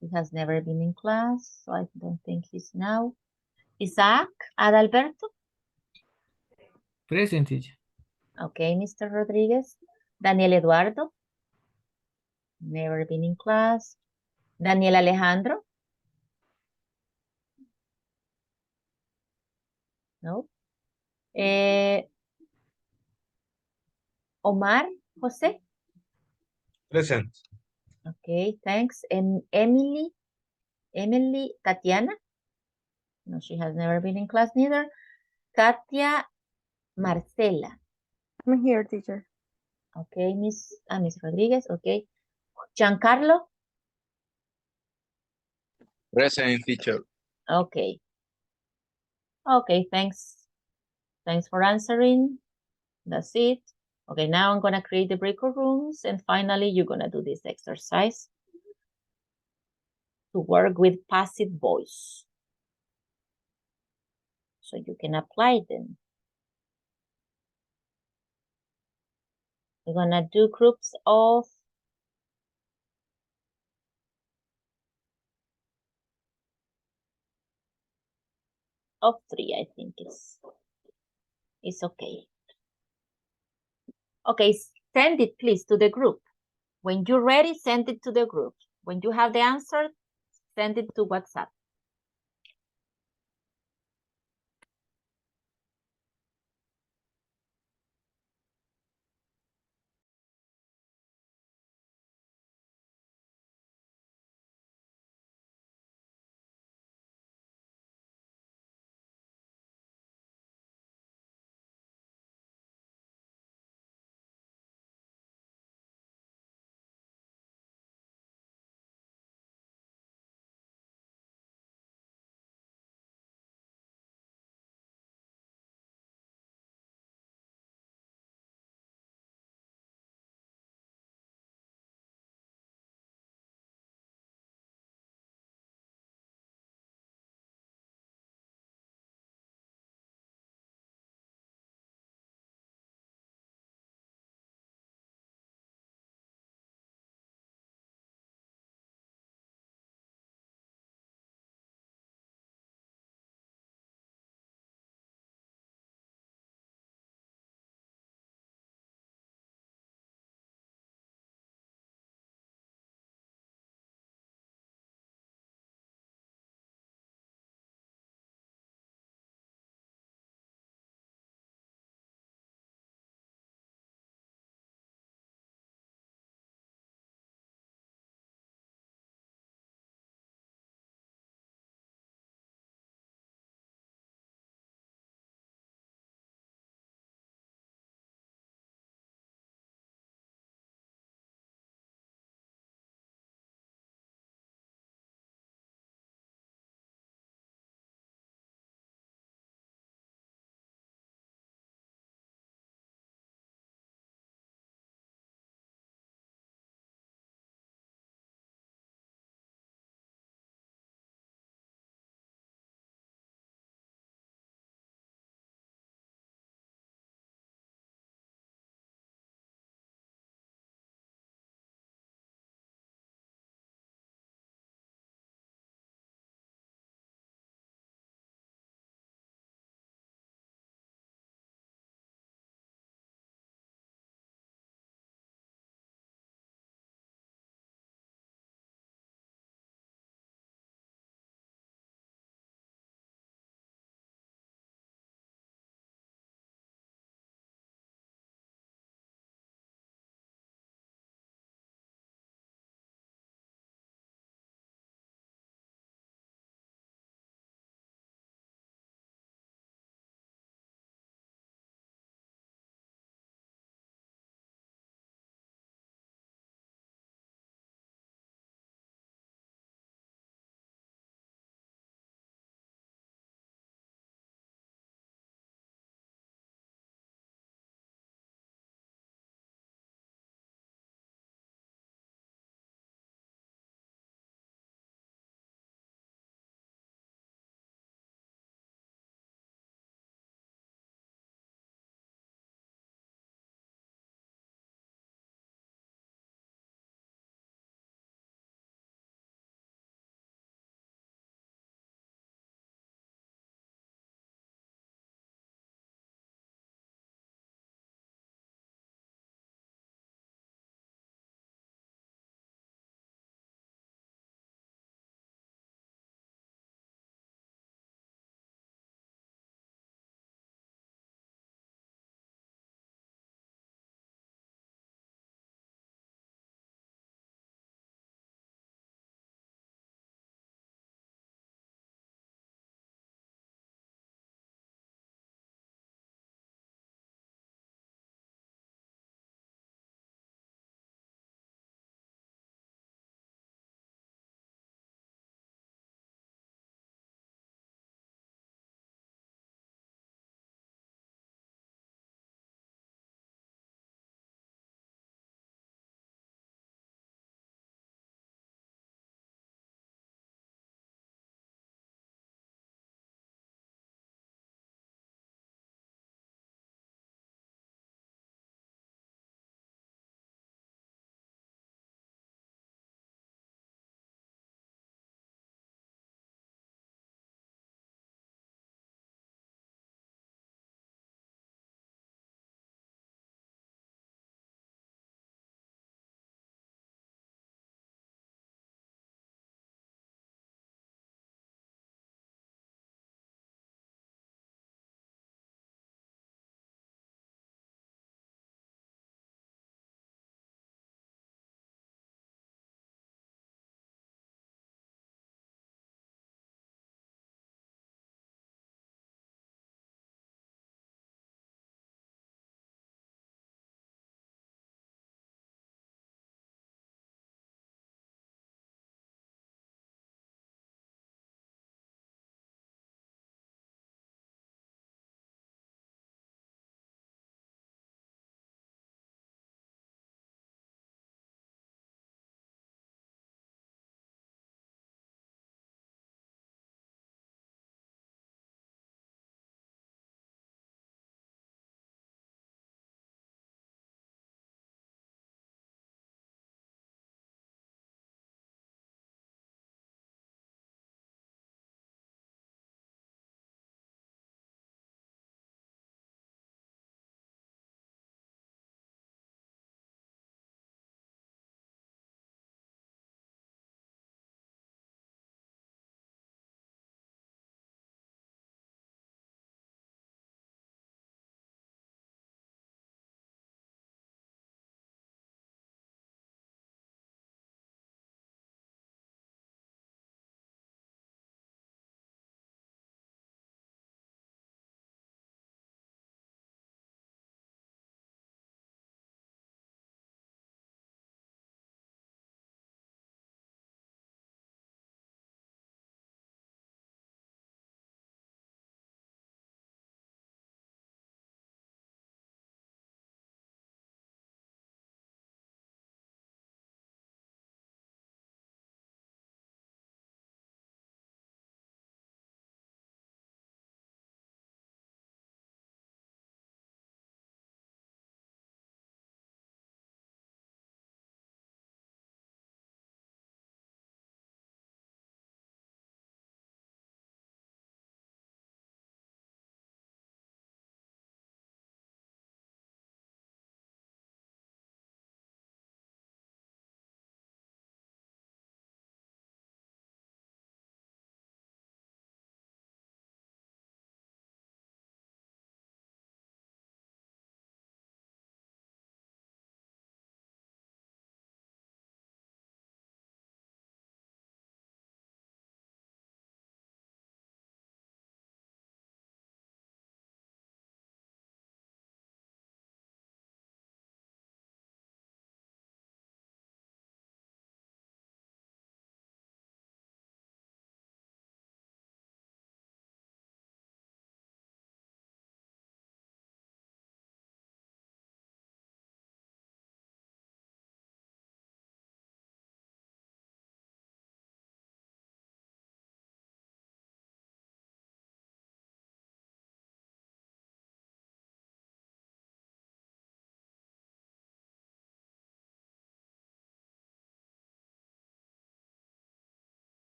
He has never been in class, so I don't think he's now. Isaac Adalberto. Present, teacher. Okay, Mr. Rodriguez. Daniel Eduardo. Never been in class. Daniel Alejandro. No. Omar Jose. Present. Okay, thanks. And Emily Tatiana. No, she has never been in class neither. Katia Marcela. I'm here, teacher. Okay, Miss Rodriguez. Okay. Giancarlo. Present, teacher. Okay. Okay, thanks. Thanks for answering. That's it. Okay, now I'm gonna create the breakout rooms and finally you're gonna do this exercise to work with passive voice. So you can apply them. We're gonna do groups of three, I think it's okay. Okay, send it please to the group. When you're ready, send it to the group. When you have the answer, send it to WhatsApp.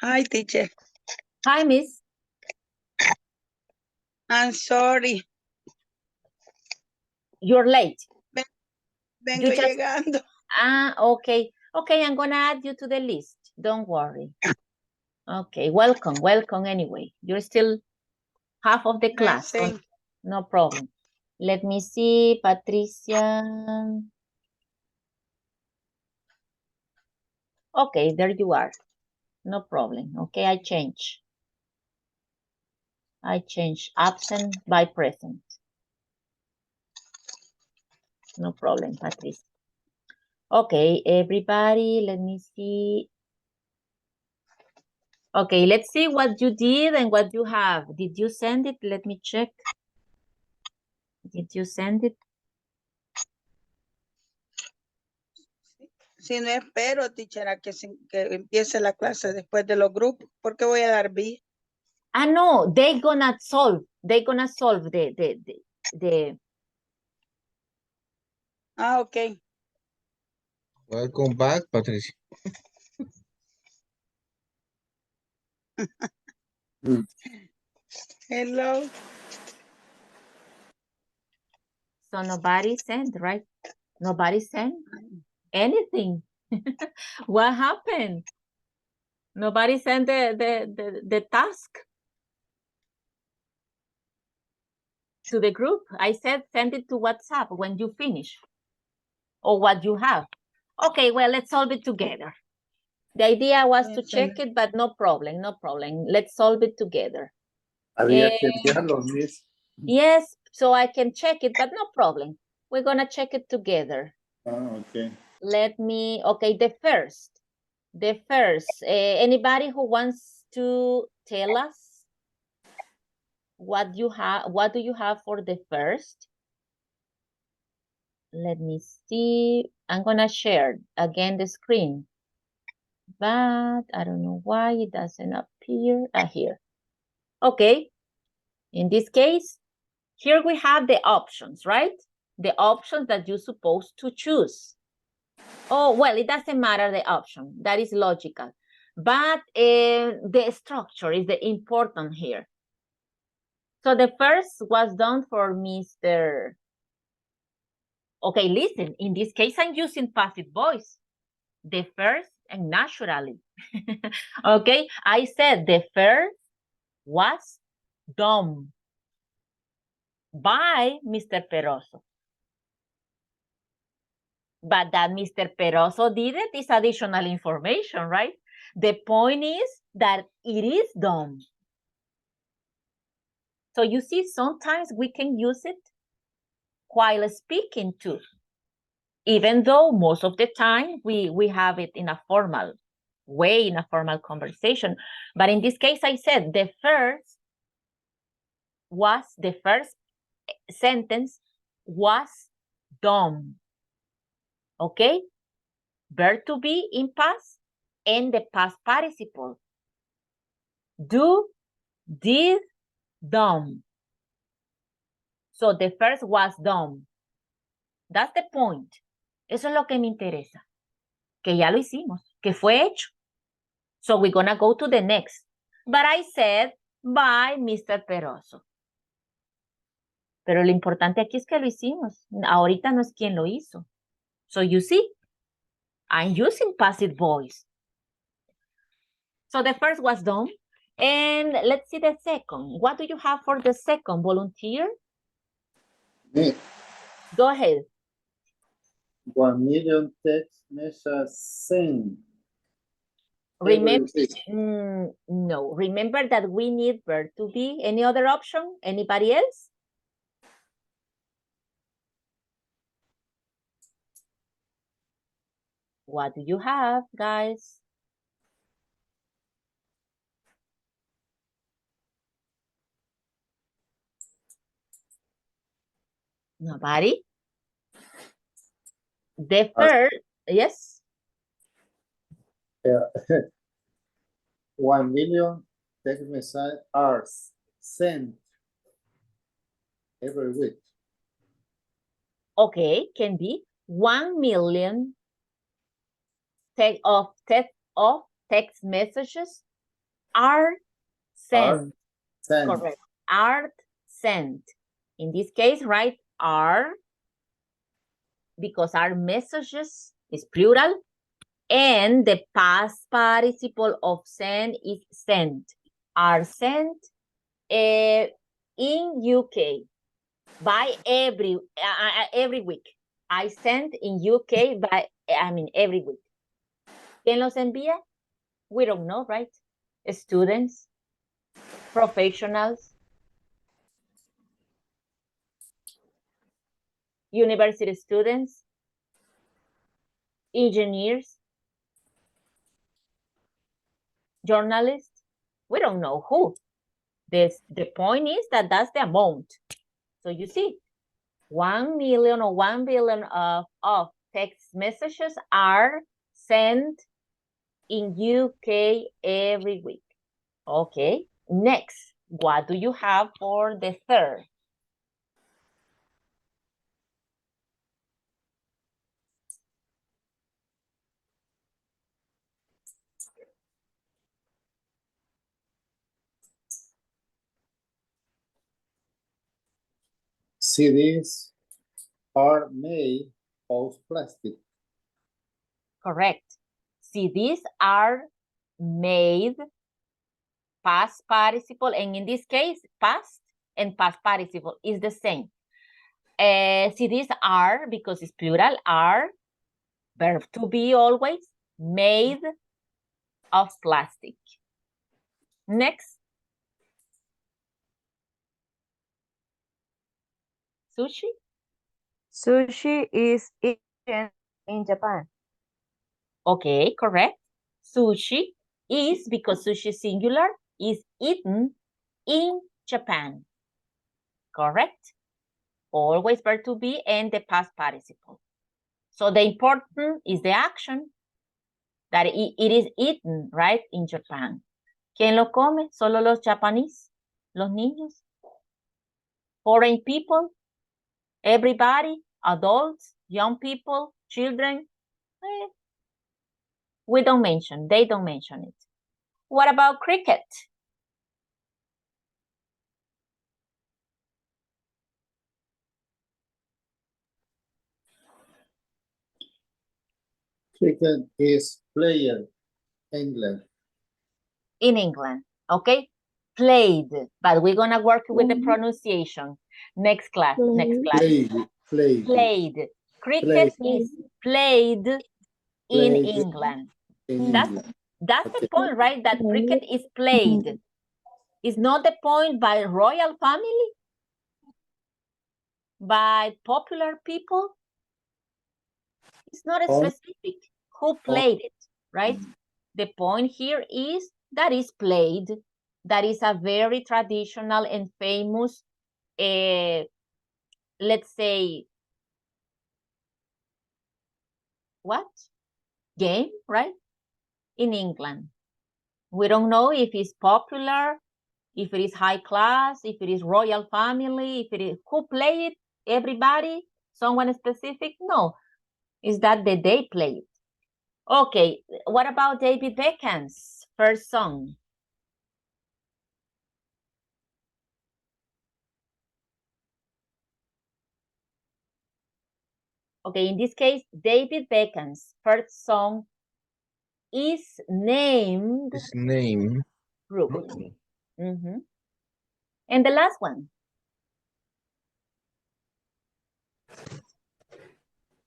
Hi, teacher. Hi, Miss. I'm sorry. You're late. Vengo just- llegando. Okay. Okay, I'm gonna add you to the list. Don't worry. Okay, welcome anyway. You're still half of the class. Thank No problem. Let me see, Patricia. Okay, there you are. No problem. Okay, I change absent by present. No problem, Patricia. Okay, everybody, let me see. Okay, let's see what you did and what you have. Did you send it? Let me check. Did you send it? Si no espero, teacher, a que empiece la clase después de los grupos, porque voy a dar B. No, they're gonna solve the Okay. Welcome back, Patricia. Hello. So nobody sent, right? Nobody sent anything. What happened? Nobody sent the task to the group. I said send it to WhatsApp when you finish or what you have. Okay, well, let's solve it together. The idea was to check it, but no problem. Let's solve it together. Había que enviarlo, Miss. Yes, so I can check it, but no problem. We're gonna check it together. Okay. Let me, okay, the first, anybody who wants to tell us what do you have for the first? Let me see. I'm gonna share again the screen, but I don't know why it doesn't appear here. Okay, in this case, here we have the options, right? The options that you're supposed to choose. Oh, well, it doesn't matter the option. That is logical. But the structure is the important here. So the first was done for Mr. Okay, listen. In this case, I'm using passive voice. The first and naturally. Okay, I said the first was done by Mr. Peroso. But that Mr. Peroso did it is additional information, right? The point is that it is done. So you see, sometimes we can use it while speaking too, even though most of the time we have it in a formal way, in a formal conversation. But in this case, I said the first sentence was done. Okay? Verb to be in past and the past participle. Do, did, done. So the first was done. That's the point. Eso es lo que me interesa. Que ya lo hicimos, que fue hecho. So we're gonna go to the next. But I said by Mr. Peroso. Pero lo importante aquí es que lo hicimos. Ahorita no es quien lo hizo. So you see, I'm using passive voice. So the first was done. And let's see the second. What do you have for the second? Volunteer? Me. Go ahead. 1 million text message sent. Remember, no. Remember that we need verb to be. Any other option? Anybody else? What do you have, guys? Nobody? The first, yes? Yeah. 1 million text messages are sent every week. Okay, can be 1 million text messages are sent. Are sent. Correct. Are sent. In this case, write are, because our messages is plural, and the past participle of send is sent. Are sent in UK by every week. I send in UK every week. ¿Quién los envía? We don't know, right? Students, professionals, university students, engineers, journalists. We don't know who. The point is that that's the amount. So you see, 1 million or 1 billion of text messages are sent in UK every week. Okay, next, what do you have for the third? CDs are made of plastic. Correct. CDs are made, past participle, and in this case, past and past participle is the same. CDs are, because it's plural, are, verb to be always, made of plastic. Next. Sushi? Sushi is eaten in Japan. Okay, correct. Sushi is, because sushi singular, is eaten in Japan. Correct. Always verb to be and the past participle. So the important is the action, that it is eaten, right, in Japan. ¿Quién lo come? Solo los Japanese, los niños, foreign people, everybody, adults, young people, children. We don't mention, they don't mention it. What about cricket? Cricket is played in England. In England, okay? Played, but we're gonna work with the pronunciation. Next class, next class. Played. Cricket is played in England. That's the point, right? That cricket is played. It's not the point by royal family, by popular people. It's not specific who played it, right? The point here is that is played. That is a very traditional and famous, let's say, what? Game, right? In England. We don't know if it's popular, if it is high class, if it is royal family, if it is who play it, everybody, someone specific. No, is that they play it. Okay, what about David Beckham's first song? Okay, in this case, David Beckham's first song is named Brooklyn. And the last one?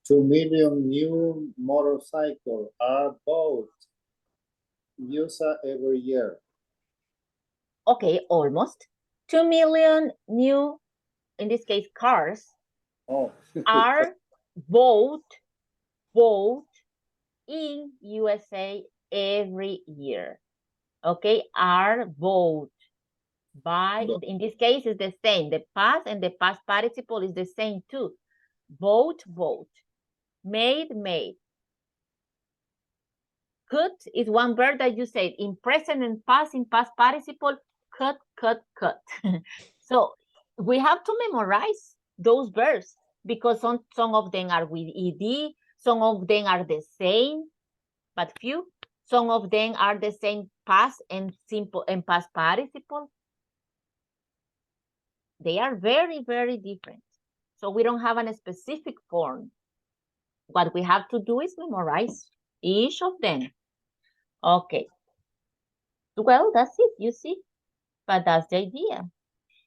2 million new motorcycles are bought USA every year. Okay, almost. 2 million new, in this case, cars are bought in USA every year. Okay, are bought by, in this case, is the same. The past and the past participle is the same too. Bought. Made. Cut is one verb that you said in present and past, in past participle, cut. So we have to memorize those verbs because some of them are with ed, some of them are the same, but few. Some of them are the same past and simple and past participle. They are very, very different. So we don't have a specific form. What we have to do is memorize each of them. Okay. Well, that's it, you see. But that's the idea.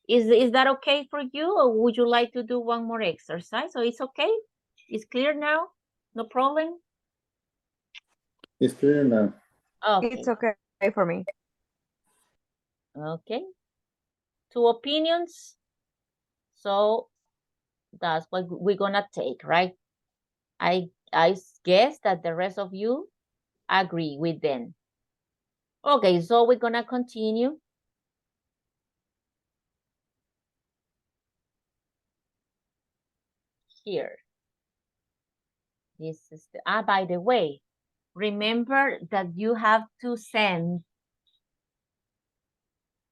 Is that okay for you, or would you like to do one more exercise? So it's okay? It's clear now? No problem? It's clear now. Okay. It's okay for me. Okay. 2 opinions. So that's what we're gonna take, right? I guess that the rest of you agree with them. Okay, so we're gonna continue. Here. This is the, by the way, remember that you have to send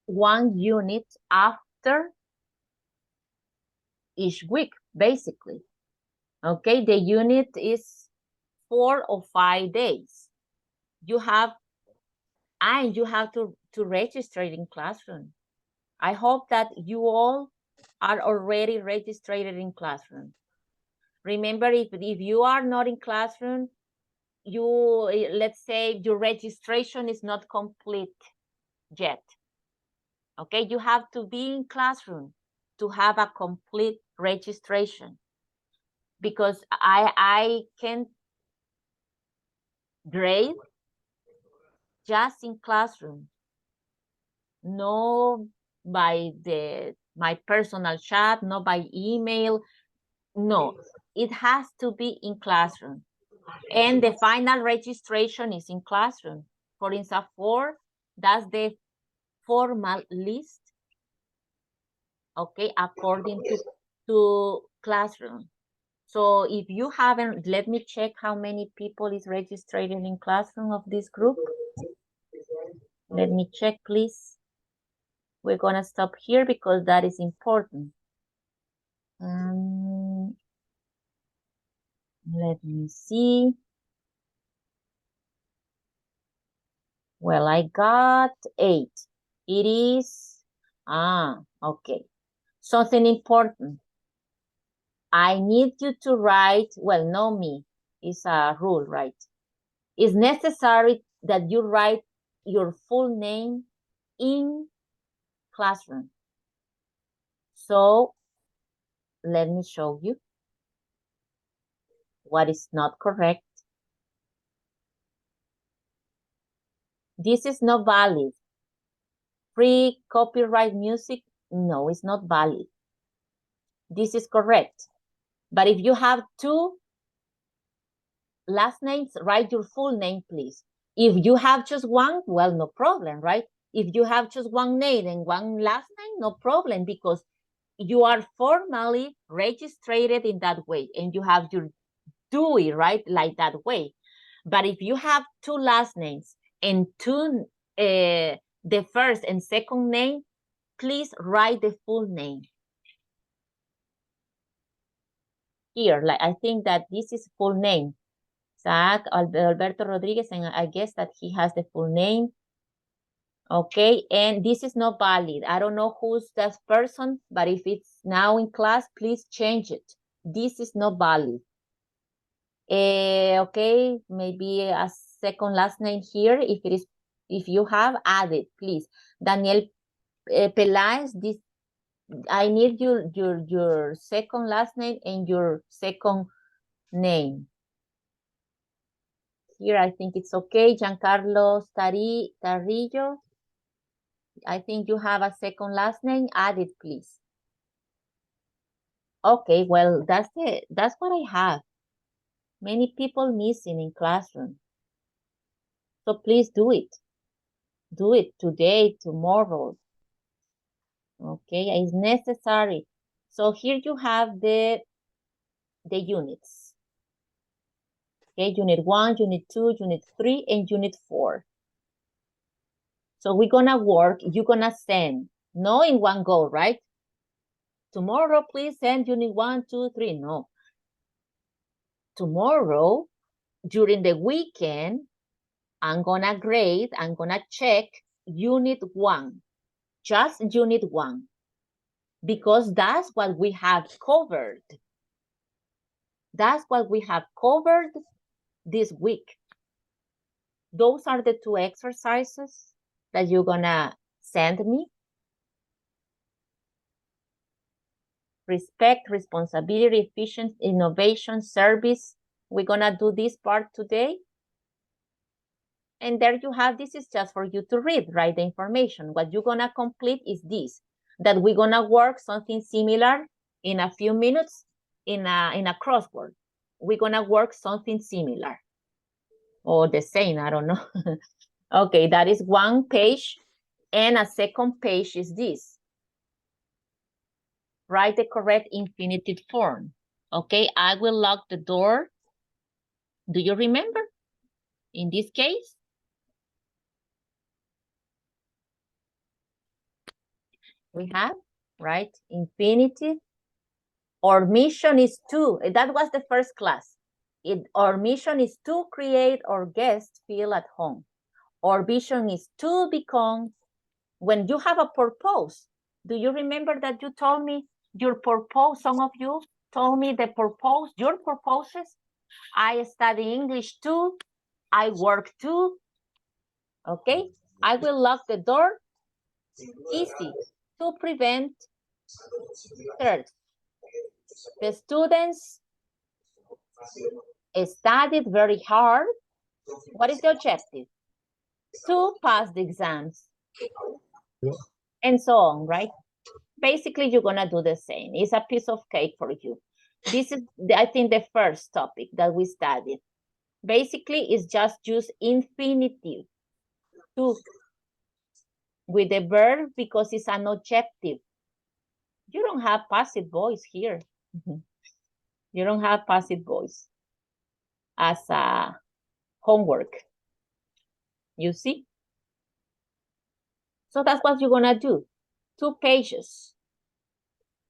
1 unit after each week, basically. Okay, the unit is 4 or 5 days. You have to register it in Classroom. I hope that you all are already registered in Classroom. Remember, if you are not in Classroom, let's say your registration is not complete yet. Okay, you have to be in Classroom to have a complete registration, because I can grade just in Classroom, no by my personal chat, no by email. No, it has to be in Classroom. And the final registration is in Classroom. For instance, 4, that's the formal list, okay, according to Classroom. So if you haven't, let me check how many people is registered in Classroom of this group. Let me check, please. We're gonna stop here because that is important. Let me see. Well, I got 8. It is, okay. Something important. I need you to write, well, no me, it's a rule, right? It's necessary that you write your full name in Classroom. So let me show you what is not correct. This is not valid. Free copyright music, no, it's not valid. This is correct. But if you have 2 last names, write your full name, please. If you have just 1, well, no problem, right? If you have just 1 name and 1 last name, no problem, because you are formally registered in that way and you have your DUI, right? Like that way. But if you have 2 last names and 2, the first and second name, please write the full name. Here, like I think that this is full name. Zach Alberto Rodriguez, and I guess that he has the full name. Okay, and this is not valid. I don't know who's that person, but if it's now in class, please change it. This is not valid. Okay, maybe a second last name here. If you have, add it, please. Daniel Peláez, this I need your second last name and your second name. Here, I think it's okay. Giancarlo Tarillo. I think you have a second last name. Add it, please. Okay, well, that's what I have. Many people missing in Classroom. So please do it. Do it today, tomorrow. Okay, it's necessary. So here you have the units. Okay, unit 1, unit 2, unit 3, and unit 4. So we're gonna work, you're gonna send, no in one go, right? Tomorrow, please send unit 1, 2, 3. No. Tomorrow, during the weekend, I'm gonna grade, I'm gonna check unit 1, just unit 1, because that's what we have covered. That's what we have covered this week. Those are the 2 exercises that you're gonna send me. Respect, responsibility, efficiency, innovation, service. We're gonna do this part today. And there you have, this is just for you to read, right? The information. What you're gonna complete is this, that we're gonna work something similar in a few minutes in a crossword. We're gonna work something similar or the same, I don't know. Okay, that is 1 page, and a second page is this. Write the correct infinitive form. Okay, I will lock the door. Do you remember? In this case, we have, right, infinitive. Our mission is to, that was the first class. Our mission is to create our guests feel at home. Our vision is to become, when you have a purpose, do you remember that you told me your purpose, some of you told me the purpose, your purposes? I study English too, I work too, okay? I will lock the door, easy, to prevent thirst. The students studied very hard. What is the objective? To pass the exams. And so on, right? Basically, you're gonna do the same. It's a piece of cake for you. This is, I think, the first topic that we studied. Basically, it's just use infinitive to with the verb because it's an objective. You don't have passive voice here. You don't have passive voice as a homework. You see? So that's what you're gonna do. 2 pages.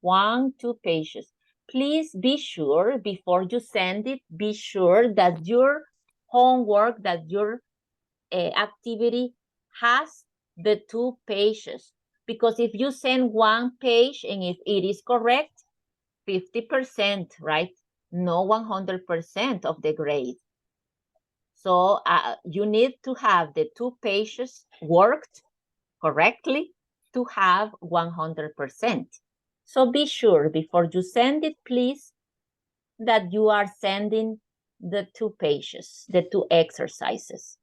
1, 2 pages. Please be sure before you send it, be sure that your homework, that your activity has the 2 pages. Because if you send 1 page and if it is correct, 50%, right? No 100% of the grade. So you need to have the 2 pages worked correctly to have 100%. So be sure before you send it, please, that you are sending the 2 pages, the 2 exercises.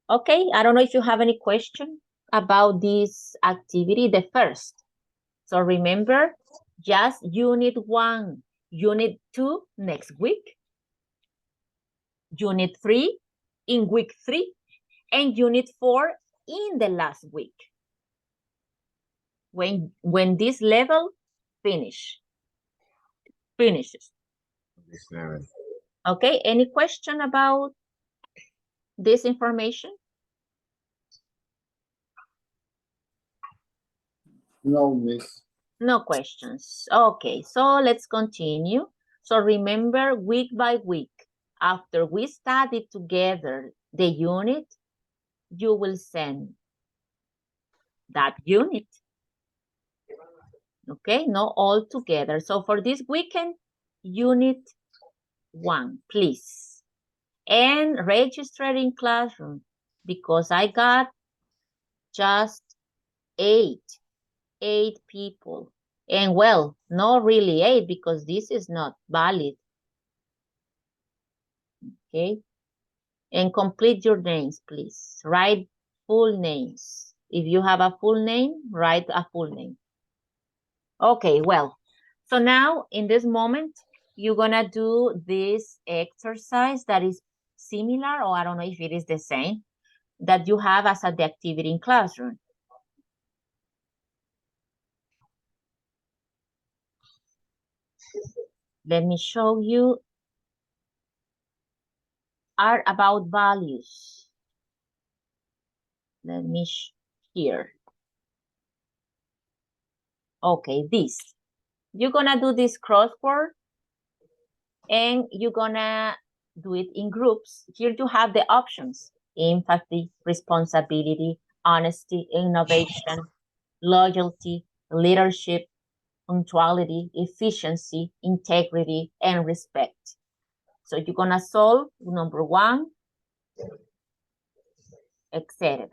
Okay, I don't know if you have any question about this activity, the first. So remember, just unit 1, unit 2 next week, unit 3 in week 3, and unit 4 in the last week. When this level finishes. Okay, any question about this information? No, miss. No questions. Okay, so let's continue. So remember, week by week, after we study together the unit, you will send that unit. Okay, not all together. So for this weekend, unit 1, please. And register in classroom because I got just 8 people. And well, not really 8 because this is not valid. Okay. And complete your names, please. Write full names. If you have a full name, write a full name. Okay, well, so now in this moment, you're gonna do this exercise that is similar, or I don't know if it is the same, that you have as the activity in classroom. Let me show you. Are about values. Let me here. Okay, this. You're gonna do this crossword and you're gonna do it in groups. Here you have the options: empathy, responsibility, honesty, innovation, loyalty, leadership, punctuality, efficiency, integrity, and respect. So you're gonna solve number 1, etc.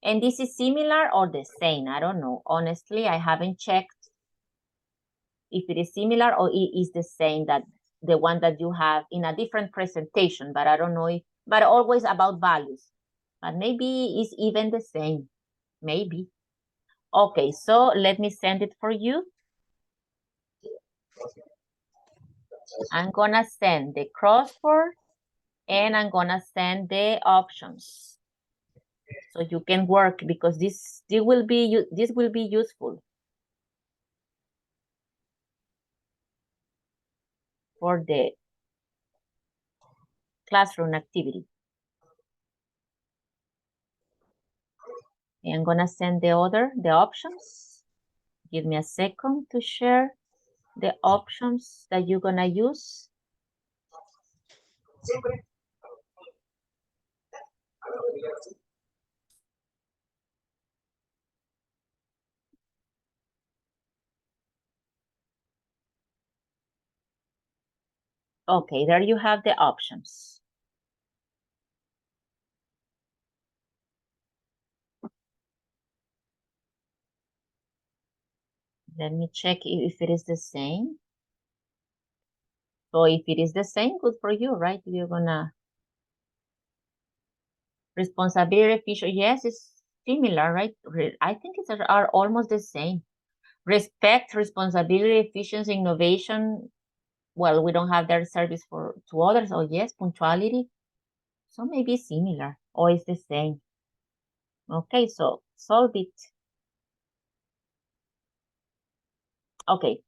And this is similar or the same? I don't know. Honestly, I haven't checked if it is similar or it is the same that the one that you have in a different presentation, but I don't know if, but always about values. But maybe it's even the same, maybe. Okay, so let me send it for you. I'm gonna send the crossword and I'm gonna send the options. So you can work because this will be useful for the classroom activity. And I'm gonna send the options. Give me a second to share the options that you're gonna use. Okay, there you have the options. Let me check if it is the same. So if it is the same, good for you, right? You're gonna responsibility, efficient. Yes, it's similar, right? I think it's are almost the same. Respect, responsibility, efficiency, innovation. Well, we don't have their service to others. Oh yes, punctuality. So maybe similar or it's the same. Okay, so solve it. Okay.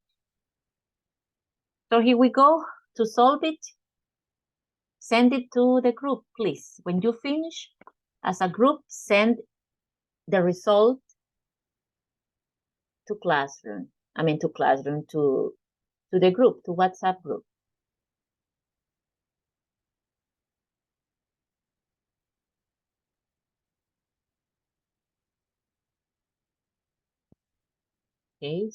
So here we go. To solve it, send it to the group, please. When you finish, as a group, send the result to Classroom. To the group, to WhatsApp group. Okay.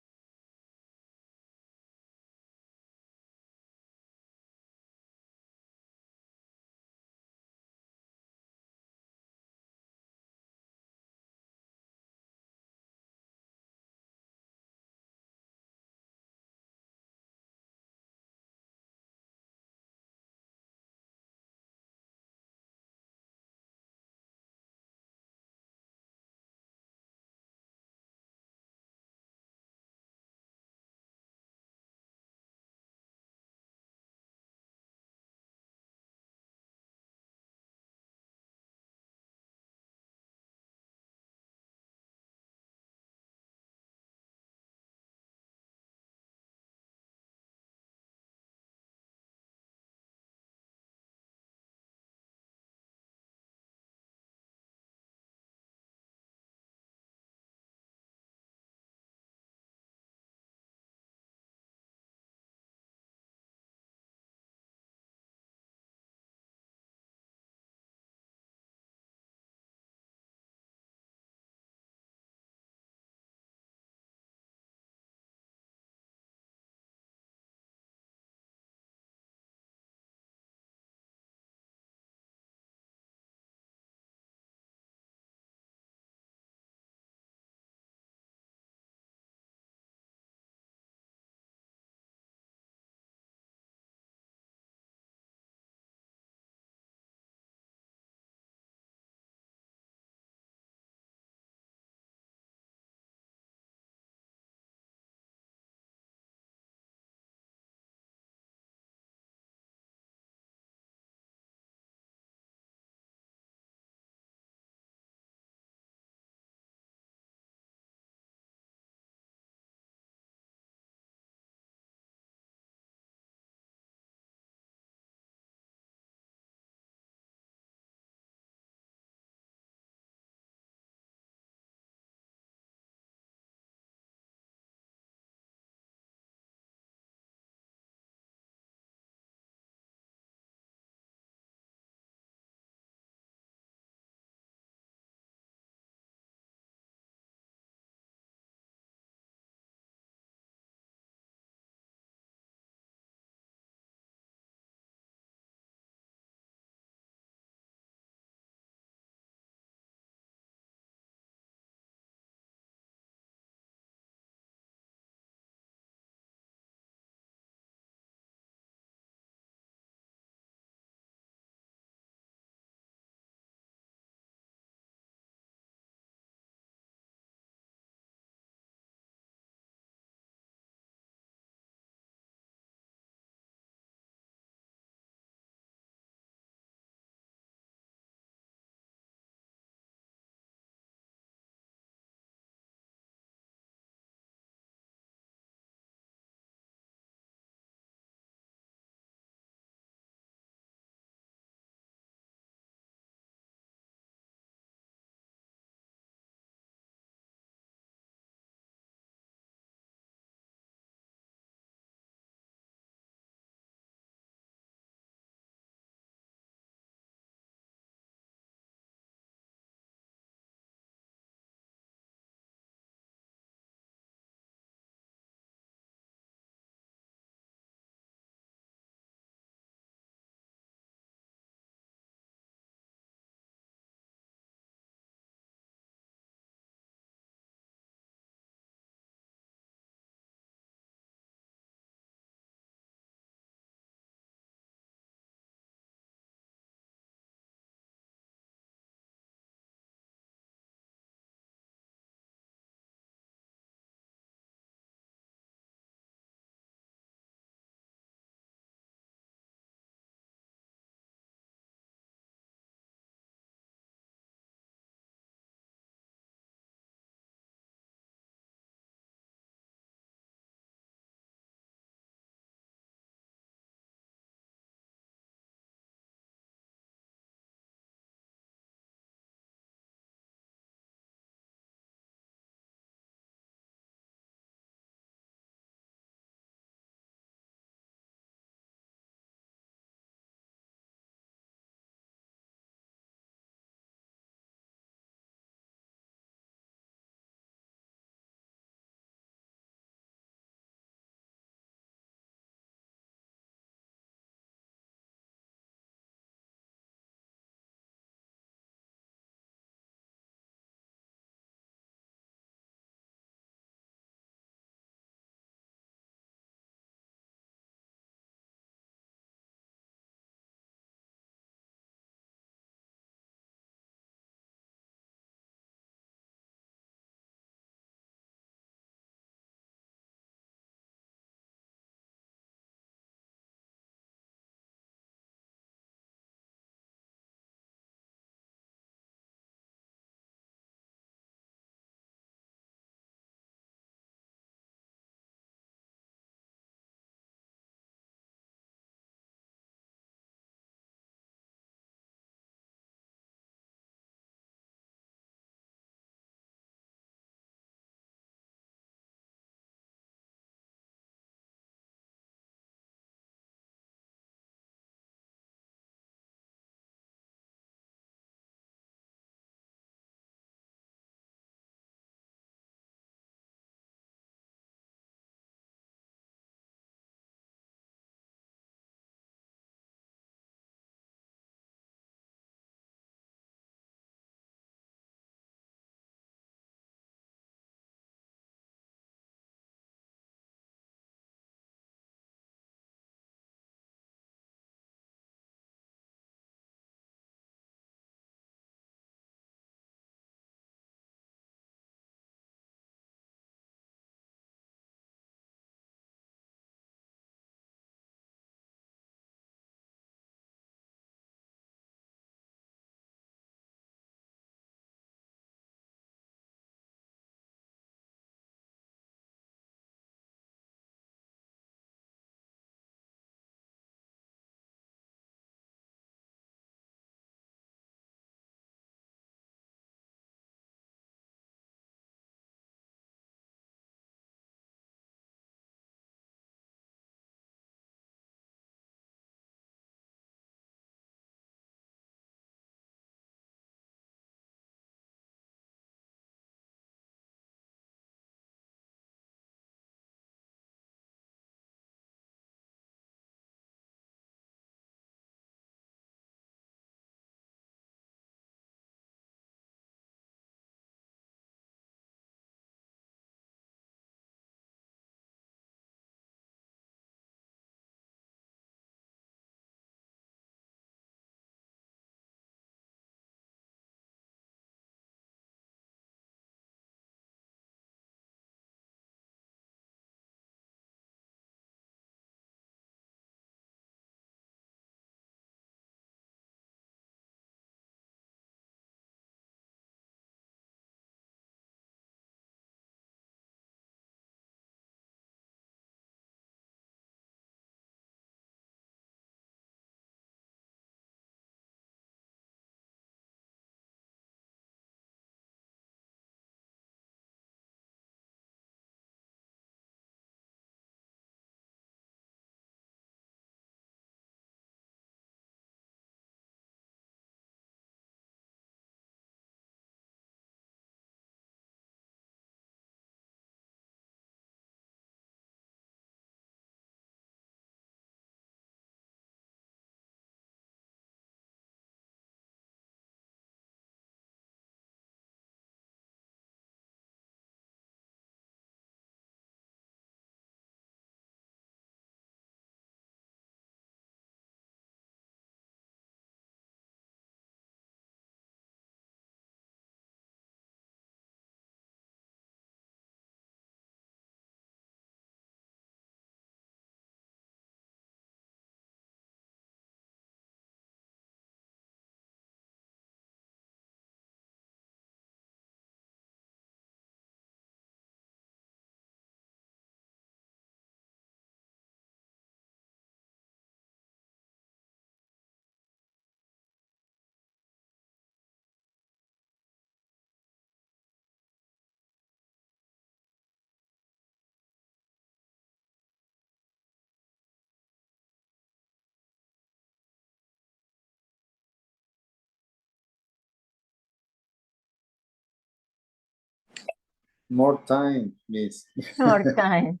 More time, miss. More time.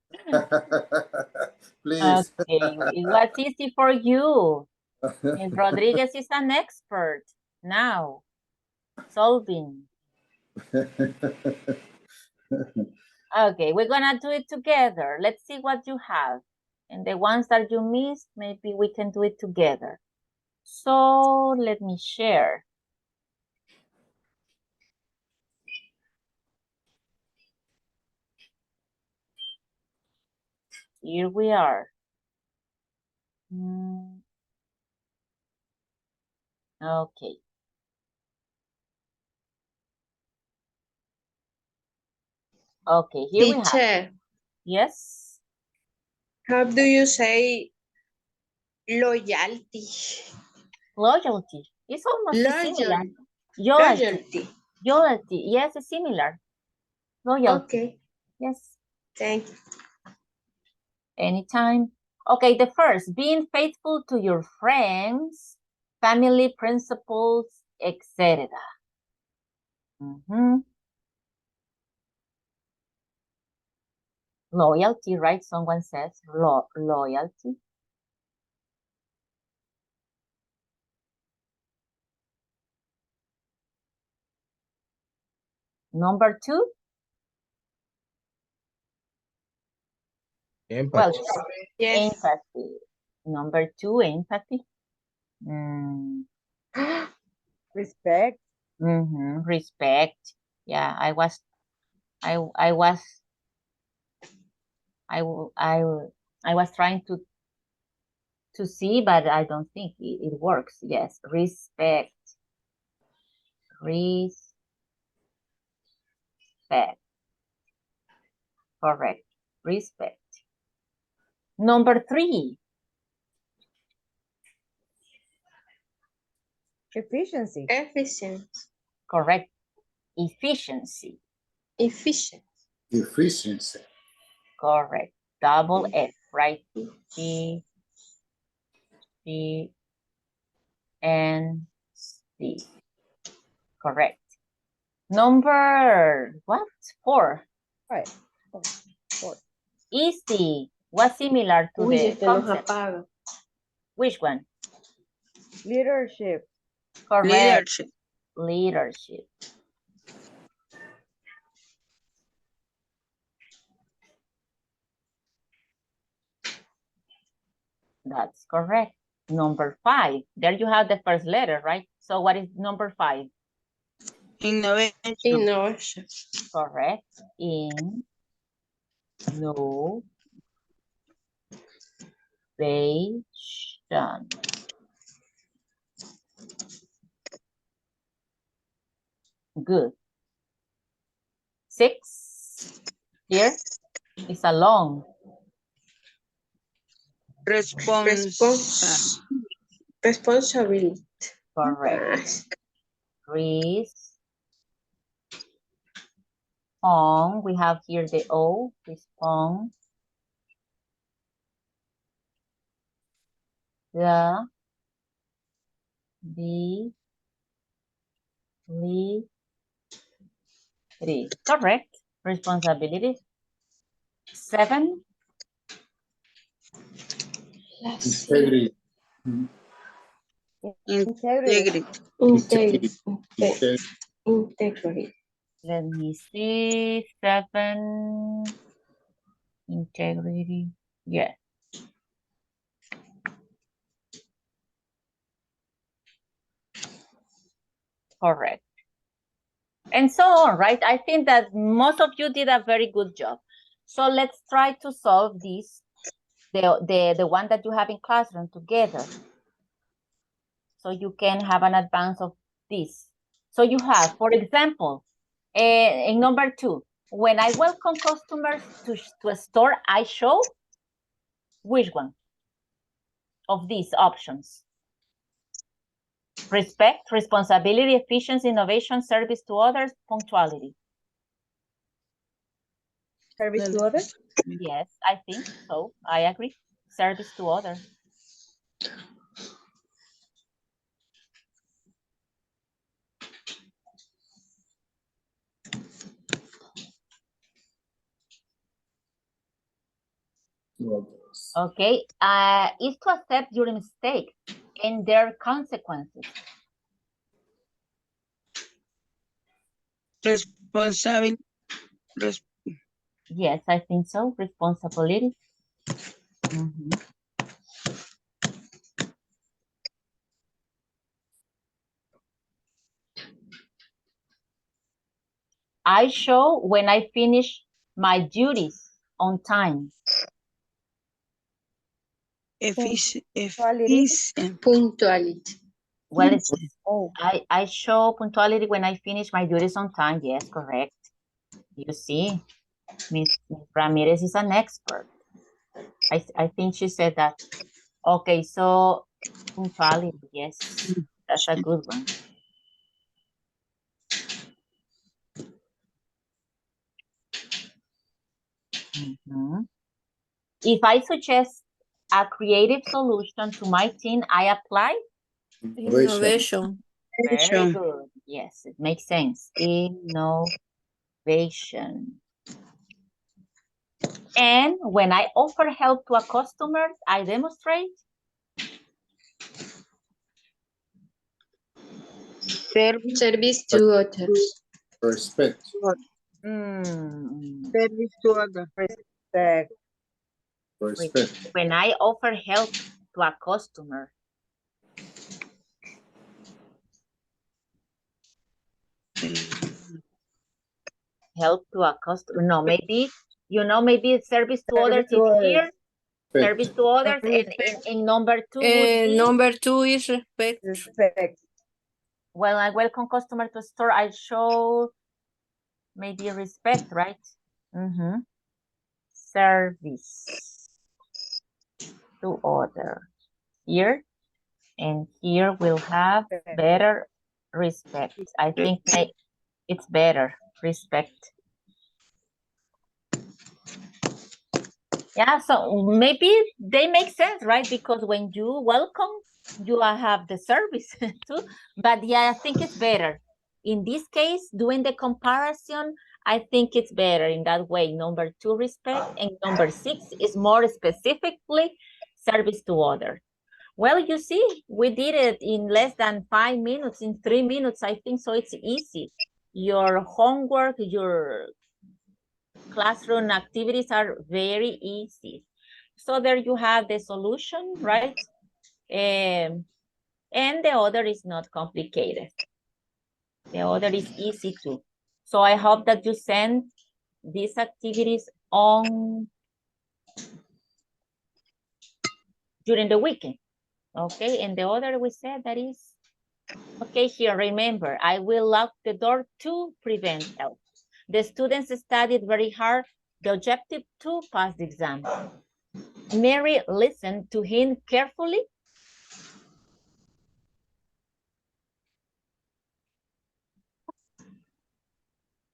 Please. Okay, it was easy for you. Ms. Rodriguez is an expert now. Solving. Okay, we're gonna do it together. Let's see what you have. And the ones that you missed, maybe we can do it together. So let me share. Here we are. Okay. Okay, here we have. Teacher, Yes. how do you say loyalty? Loyalty. It's almost similar. Loyal. Loyalty. Loyalty. Yes, it's similar. Loyalty. Okay, Yes. thank you. Anytime. Okay, the first, being faithful to your friends, family principles, etc. Loyalty, right? Someone says loyalty. Number 2. Empathy. Well, Yes. empathy. Number 2, empathy. Respect. Respect. Yeah, I was trying to see, but I don't think it works. Yes, respect. Respect. Correct. Respect. Number 3. Efficiency. Efficient. Correct. Efficiency. Efficient. Efficiency. Correct. Double F, right? E, N, C. Correct. Number, what? 4. Right. 4. Easy. What's similar to the Este nos concept? apaga. Which one? Leadership. Correct. Leadership. Leadership. That's correct. Number 5. There you have the first letter, right? So what is number 5? Innovation. Innovation. Correct. Innovation. Good. 6. Here is a long. Responsibility. Correct. Respond. We have here the O. Respond. The correct. Responsibility. 7. Integrity. Integrity. Integrity. Let me see. 7. Integrity. Yeah. Correct. And so on, right? I think that most of you did a very good job. So let's try to solve this, the one that you have in classroom together. So you can have an advance of this. So you have, for example, in number 2, when I welcome customers to a store, I show which one of these options? Respect, responsibility, efficiency, innovation, service to others, punctuality. Service to others? Yes, I think so. I agree. Service to others. to others. Okay, is to accept your mistake and their consequences. Responsible. Yes, I think so. Responsibility. Mhm. I show when I finish my duties on time. Efficient. Punctuality. Well, it's Oh, I show punctuality when I finish my duties on time. Yes, correct. You see, Miss Ramirez is an expert. I think she said that. Okay, so punctuality, yes, that's a good one. Mhm. If I suggest a creative solution to my team, I apply. Innovation. Very good. Yes, it makes sense. Innovation. And when I offer help to a customer, I demonstrate. Service to others. Respect. Service to others. respect. Respect. When I offer help to a customer. Help to a customer. No, maybe, maybe service to others Service to is others. here. Service to others. And Respect. in number 2 would be. Number 2 is respect. Respect. When I welcome customer to store, I show maybe respect, right? Service to other here, and here we'll have better respect. I think it's better respect. Yeah, so maybe they make sense, right? Because when you welcome, you have the service too. But yeah, I think it's better. In this case, doing the comparison, I think it's better in that way. Number 2, respect, and number 6 is more specifically service to others. Well, you see, we did it in less than 5 minutes, in 3 minutes, I think, so it's easy. Your homework, your classroom activities are very easy. So there you have the solution, right? And the other is not complicated. The other is easy too. So I hope that you send these activities on during the weekend. Okay, and the other we said that is, okay, here, remember, I will lock the door to prevent help. The students studied very hard. The objective to pass the exam. Mary listened to him carefully.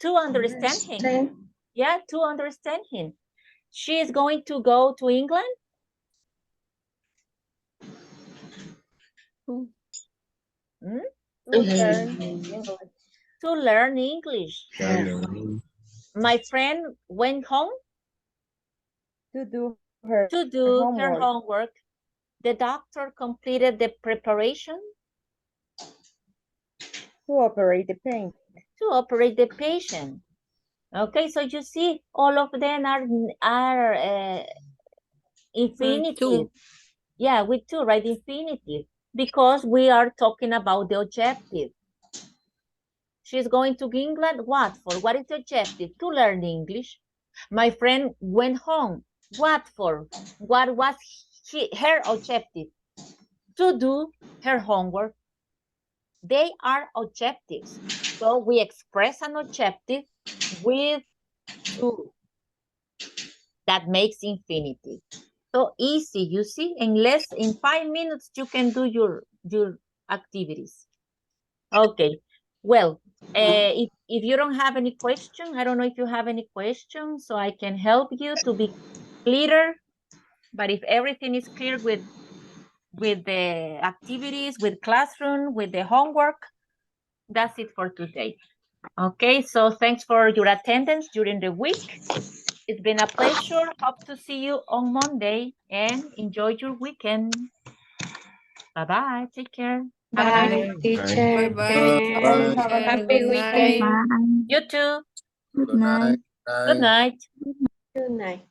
To understand him. Yeah, to understand him. She is going to go to England. To learn English. My friend went home To do her homework. The doctor completed the preparation to operate the pain. To operate the patient. Okay, so you see, all of them are infinitive. Yeah, with 2, right? Infinitive, because we are talking about the objective. She's going to England. What for? What is the objective? To learn English. My friend went home. What for? What was her objective? To do her homework. They are objectives. So we express an objective with 2. That makes infinitive. So easy, you see? In 5 minutes, you can do your activities. Okay. Well, if you don't have any question, I don't know if you have any questions, so I can help you to be clearer. But if everything is clear with the activities, with classroom, with the homework, that's it for today. Okay, so thanks for your attendance during the week. It's been a pleasure. Hope to see you on Monday and enjoy your weekend. Bye-bye. Take care. Have a nice Bye, teacher. Bye-bye, Bye. teacher. Happy Good weekend. night. You too. Good night. Good night. Good night.